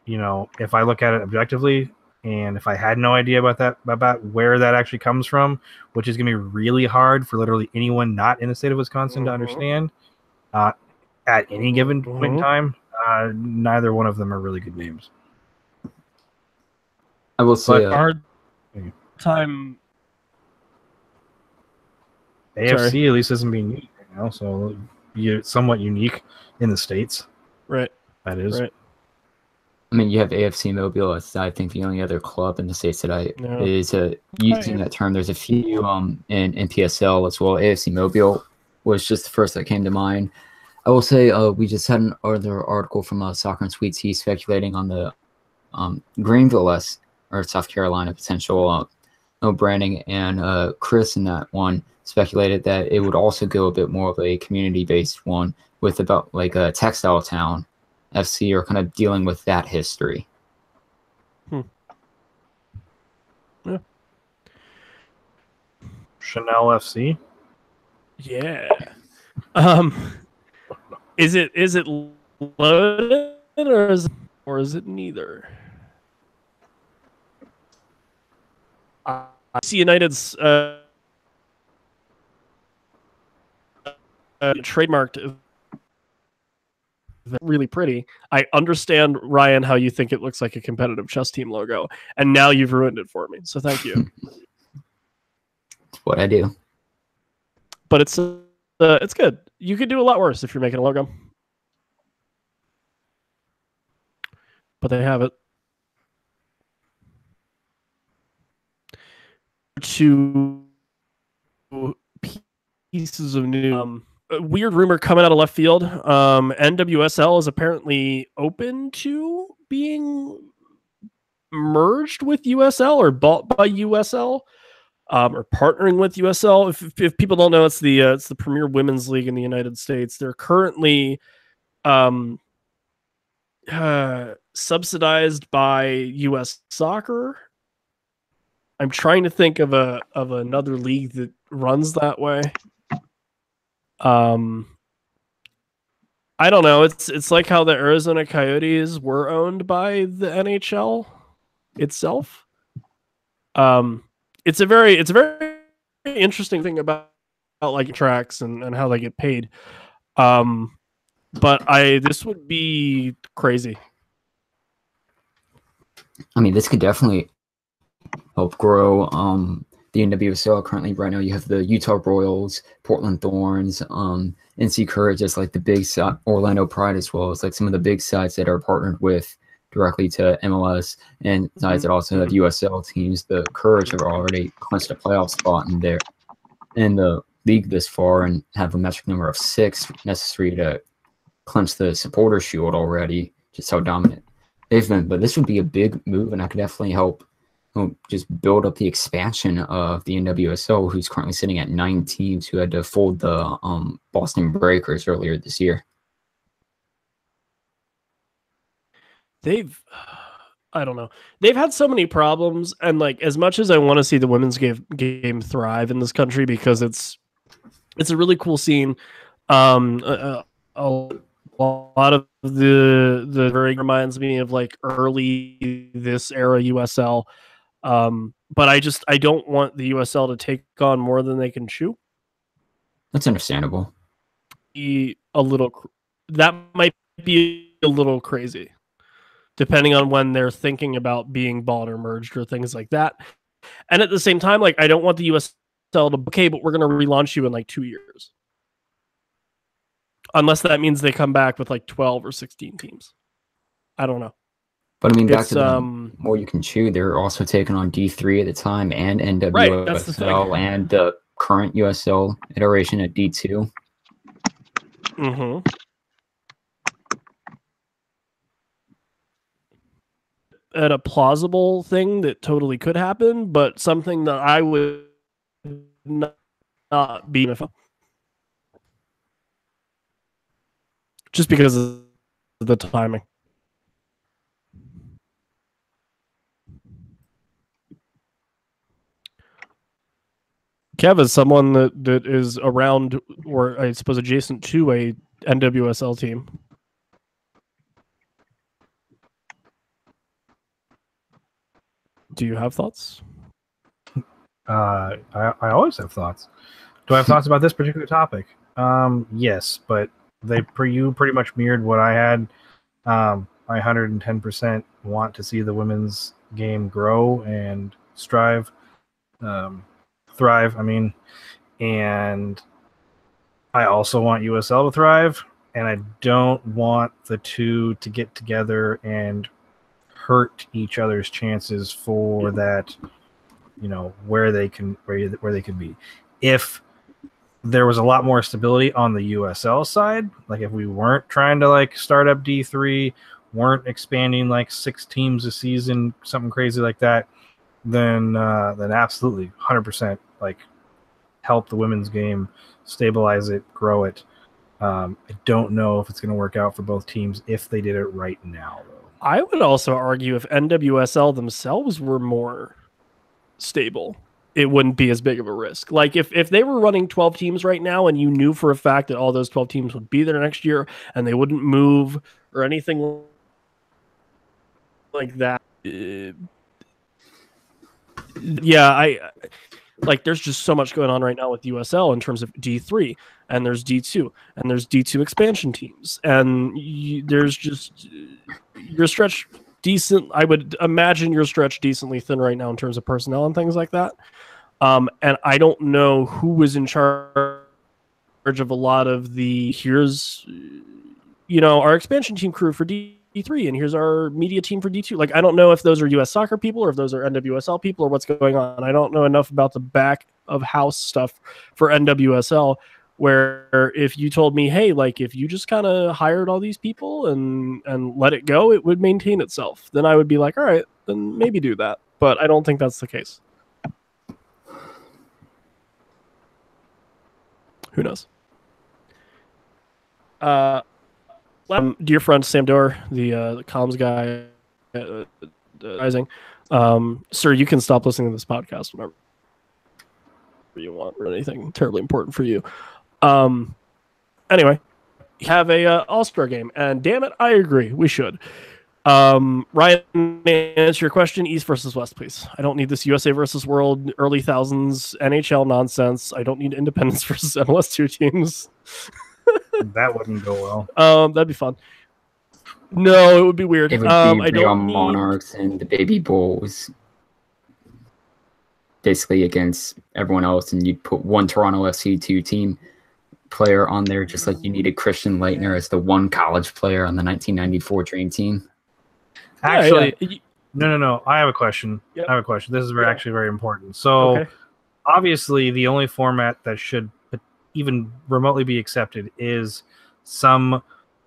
you know, if I look at it objectively, and if I had no idea about where that actually comes from, which is gonna be really hard for literally anyone not in the state of Wisconsin to understand, at any given point in time, neither one of them are really good names. I will say hard time. AFC at least isn't being unique right now, so you're somewhat unique in the States. Right. That is. Right. I mean, you have AFC Mobile. It's, I think, the only other club in the States that is using that term. There's a few in PSL as well. AFC Mobile was just the first that came to mind. I will say we just had another article from Soccer and Sweet Tea speculating on the Greenville or South Carolina potential branding, and Chris in that one speculated that it would also go a bit more of a community-based one with about like a Textile Town FC, or kind of dealing with that history. Yeah. Chanel FC. Yeah. Is it loaded or is it neither? I see United's trademarked really pretty. I understand, Ryan, how you think it looks like a competitive chess team logo, and now you've ruined it for me. So thank you. It's what I do. But it's good. You could do a lot worse if you're making a logo. But they have it. Two pieces of news. A weird rumor coming out of left field. NWSL is apparently open to being merged with USL or bought by USL, or partnering with USL. If people don't know, it's the premier women's league in the United States. They're currently subsidized by US Soccer. I'm trying to think of another league that runs that way. I don't know. It's like how the Arizona Coyotes were owned by the NHL itself. It's a very interesting thing about like tracks and how they get paid. But this would be crazy. I mean, this could definitely help grow the NWSL. Currently, right now, you have the Utah Royals, Portland Thorns, NC Courage, just like the big Orlando Pride, as well as like some of the big sides that are partnered with directly to MLS, and sides that also have USL teams. The Courage have already clinched a playoff spot in the league this far, and have a magic number of 6 necessary to clinch the Supporter Shield already. Just how dominant they've been. But this would be a big move, and I could definitely help just build up the expansion of the NWSL, who's currently sitting at 9 teams, who had to fold the Boston Breakers earlier this year. I don't know. They've had so many problems, and like as much as I want to see the women's game thrive in this country because it's a really cool scene. A lot of the very reminds me of like early this era USL. But I don't want the USL to take on more than they can chew. That's understandable. That might be a little crazy, depending on when they're thinking about being bought or merged or things like that. And at the same time, like I don't want the USL to, okay, but we're going to relaunch you in like 2 years. Unless that means they come back with like 12 or 16 teams. I don't know. But I mean, back to the more you can chew, they're also taking on D3 at the time and NWSL, right, and the current USL iteration at D2. Mm-hmm. at a plausible thing that totally could happen, but something that I would not be if just because of the timing. Kev is someone that is around, or I suppose adjacent to, a NWSL team. Do you have thoughts? I always have thoughts. Do I have thoughts about this particular topic? Yes, but you pretty much mirrored what I had. I 110% want to see the women's game grow and thrive. And I also want USL to thrive, and I don't want the two to get together and hurt each other's chances for that, where they can be. If there was a lot more stability on the USL side, like if we weren't trying to like start up D3, weren't expanding like 6 teams a season, something crazy like that, then absolutely 100% like help the women's game, stabilize it, grow it. I don't know if it's going to work out for both teams if they did it right now, though. I would also argue if NWSL themselves were more stable, it wouldn't be as big of a risk. Like if they were running 12 teams right now and you knew for a fact that all those 12 teams would be there next year and they wouldn't move or anything like that. There's just so much going on right now with USL in terms of D3, and there's D2, and there's D2 expansion teams, and there's just you're stretched decent. I would imagine you're stretched decently thin right now in terms of personnel and things like that. And I don't know who was in charge of a lot of the our expansion team crew for D3, and here's our media team for D2. Like, I don't know if those are US soccer people or if those are NWSL people or what's going on. I don't know enough about the back of house stuff for NWSL, where if you told me, hey, like if you just kind of hired all these people and let it go, it would maintain itself. Then I would be like, all right, then maybe do that. But I don't think that's the case. Who knows? Dear friend Sam Doerr, the comms guy, Rising, sir, you can stop listening to this podcast whenever you want, or anything terribly important for you. Anyway, have a All-Star game, and damn it, I agree, we should. Ryan, answer your question. East versus West, please. I don't need this USA versus World early thousands NHL nonsense. I don't need Independence versus MLS2 teams. That wouldn't go well. That'd be fun. No, it would be weird. It would be I Real don't Monarchs and the Baby Bulls basically against everyone else, and you'd put one Toronto FC2 team player on there, just like you needed Christian Leitner as the one college player on the 1994 Dream Team. Actually, no. I have a question. Yep. I have a question. This is actually very important. So, obviously, the only format that should even remotely be accepted is some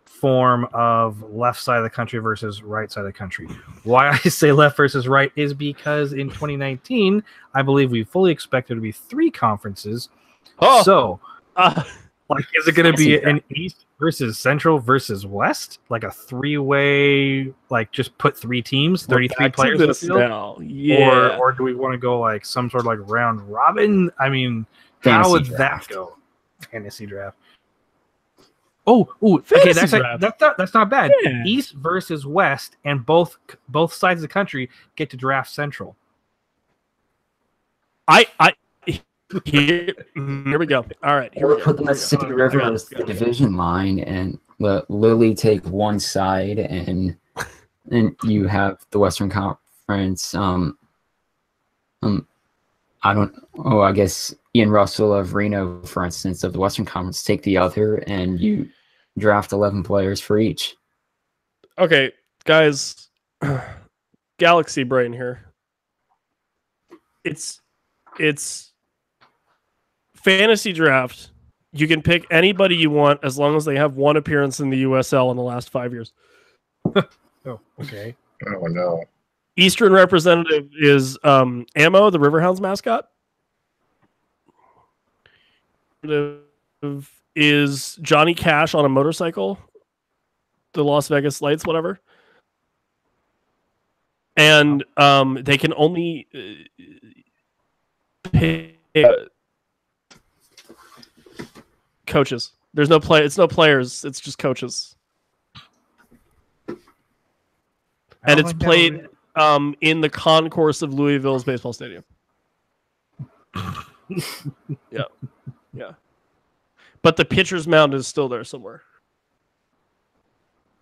form of left side of the country versus right side of the country. Why I say left versus right is because in 2019, I believe we fully expected to be 3 conferences. Oh. So, is it going to be an East versus Central versus West? Like a 3-way, like just put 3 teams, 33 players in the field? Now. Yeah. Or do we want to go like some sort of like round robin? I mean, how would that go? Fantasy draft. Okay, that's not bad. Yeah. East versus West, and both sides of the country get to draft Central. Here we go. All right, here we go. Put the Mississippi River as the division line, and let Lily take one side, and you have the Western Conference. I guess Ian Russell of Reno, for instance, of the Western Conference, take the other, and you draft 11 players for each. Okay, guys, Galaxy Brain here. It's fantasy draft. You can pick anybody you want as long as they have one appearance in the USL in the last 5 years. Oh, okay. Oh no. Eastern representative is Ammo, the Riverhounds mascot. Is Johnny Cash on a motorcycle, the Las Vegas Lights, whatever. And they can only pay coaches. There's no play. It's no players. It's just coaches. And it's played in the concourse of Louisville's baseball stadium. Yeah. Yeah. But the pitcher's mound is still there somewhere.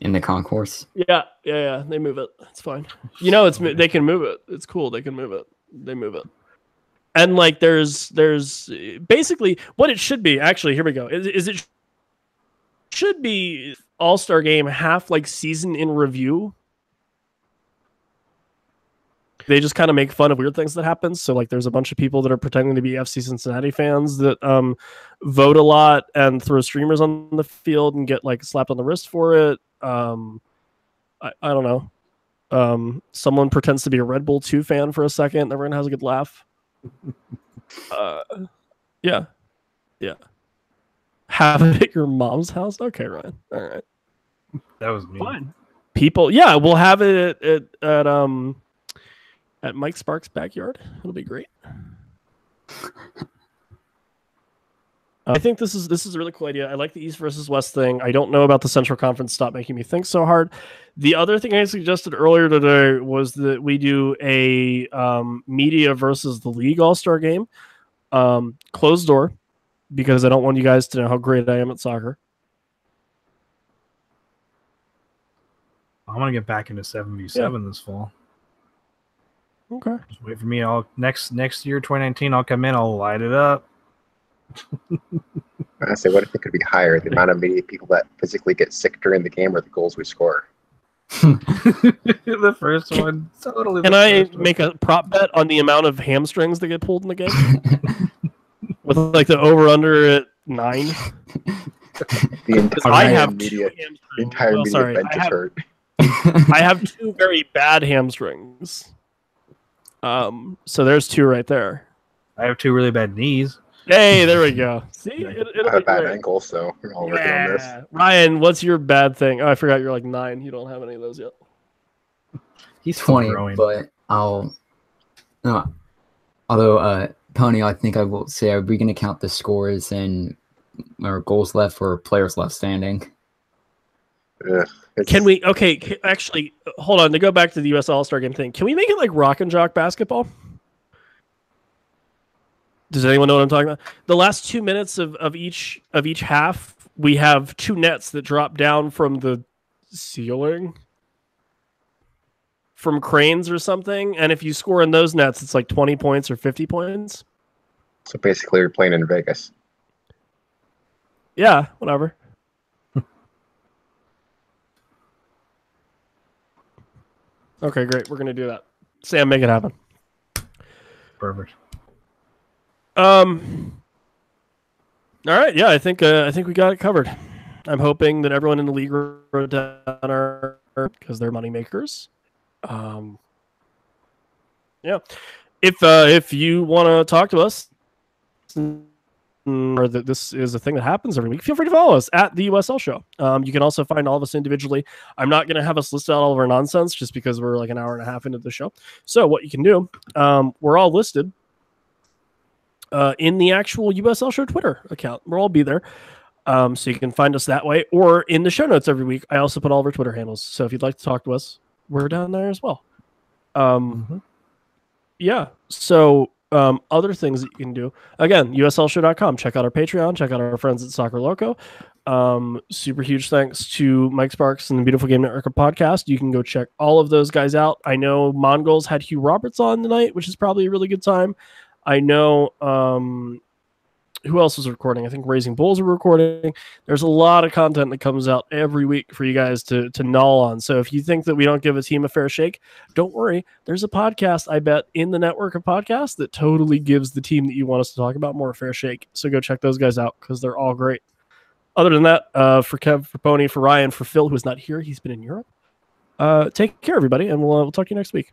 In the concourse? Yeah. They move it. It's fine. You know, they can move it. It's cool. They can move it. They move it. And like, there's basically what it should be. Actually, here we go. Is it should be All-Star Game half like season in review. They just kind of make fun of weird things that happen. So like there's a bunch of people that are pretending to be FC Cincinnati fans that vote a lot and throw streamers on the field and get like slapped on the wrist for it. I don't know. Someone pretends to be a Red Bull 2 fan for a second. And everyone has a good laugh. Yeah. Have it at your mom's house? Okay, Ryan. All right. That was me. Fine. People, yeah, we'll have it at Mike Sparks' backyard. It'll be great. I think this is a really cool idea. I like the East versus West thing. I don't know about the Central Conference. Stop making me think so hard. The other thing I suggested earlier today was that we do a media versus the league All-Star game. Closed door, because I don't want you guys to know how great I am at soccer. I'm gonna get back into 7v7 this fall. Okay. Just wait for me. Next year, 2019, I'll come in. I'll light it up. I say, what if it could be higher? The amount of media people that physically get sick during the game or the goals we score. The first one, totally. Can I make a prop bet on the amount of hamstrings that get pulled in the game? With like the over/under at 9. The entire media bench is hurt. I have 2 very bad hamstrings. So there's 2 right there. I have 2 really bad knees. Hey, there we go. See, I have a bad ankle, so we're all working on this. Ryan, what's your bad thing? Oh, I forgot you're like 9. You don't have any of those yet. He's 20, growing. but I'll. No, although Pony, I think I will say, are we going to count the scores and or goals left or players left standing? Can we? Okay, actually, hold on. To go back to the U.S. All-Star Game thing, can we make it like Rock and Jock basketball? Does anyone know what I'm talking about? The last 2 minutes of each half, we have 2 nets that drop down from the ceiling, from cranes or something, and if you score in those nets, it's like 20 points or 50 points. So basically, you're playing in Vegas. Yeah, whatever. Okay, great. We're gonna do that. Sam, make it happen. Perfect. All right. Yeah, I think we got it covered. I'm hoping that everyone in the league wrote down our because they're money makers. Yeah. If you want to talk to us, or that this is a thing that happens every week, feel free to follow us at the USL Show. You can also find all of us individually. I'm not going to have us list out all of our nonsense just because we're like an hour and a half into the show. So what you can do, we're all listed in the actual USL Show Twitter account. We'll all be there. So you can find us that way, or in the show notes every week. I also put all of our Twitter handles. So if you'd like to talk to us, we're down there as well. Yeah. So other things that you can do, again, uslshow.com. Check out our Patreon. Check out our friends at Soccer Loco. Super huge thanks to Mike Sparks and the Beautiful Game Network podcast. You can go check all of those guys out. I know Mongols had Hugh Roberts on tonight, which is probably a really good time. I know who else was recording? I think Raising Bulls are recording. There's a lot of content that comes out every week for you guys to gnaw on. So if you think that we don't give a team a fair shake, don't worry. There's a podcast, I bet, in the network of podcasts that totally gives the team that you want us to talk about more a fair shake. So go check those guys out because they're all great. Other than that, for Kev, for Pony, for Ryan, for Phil, who's not here, he's been in Europe. Take care, everybody, and we'll talk to you next week.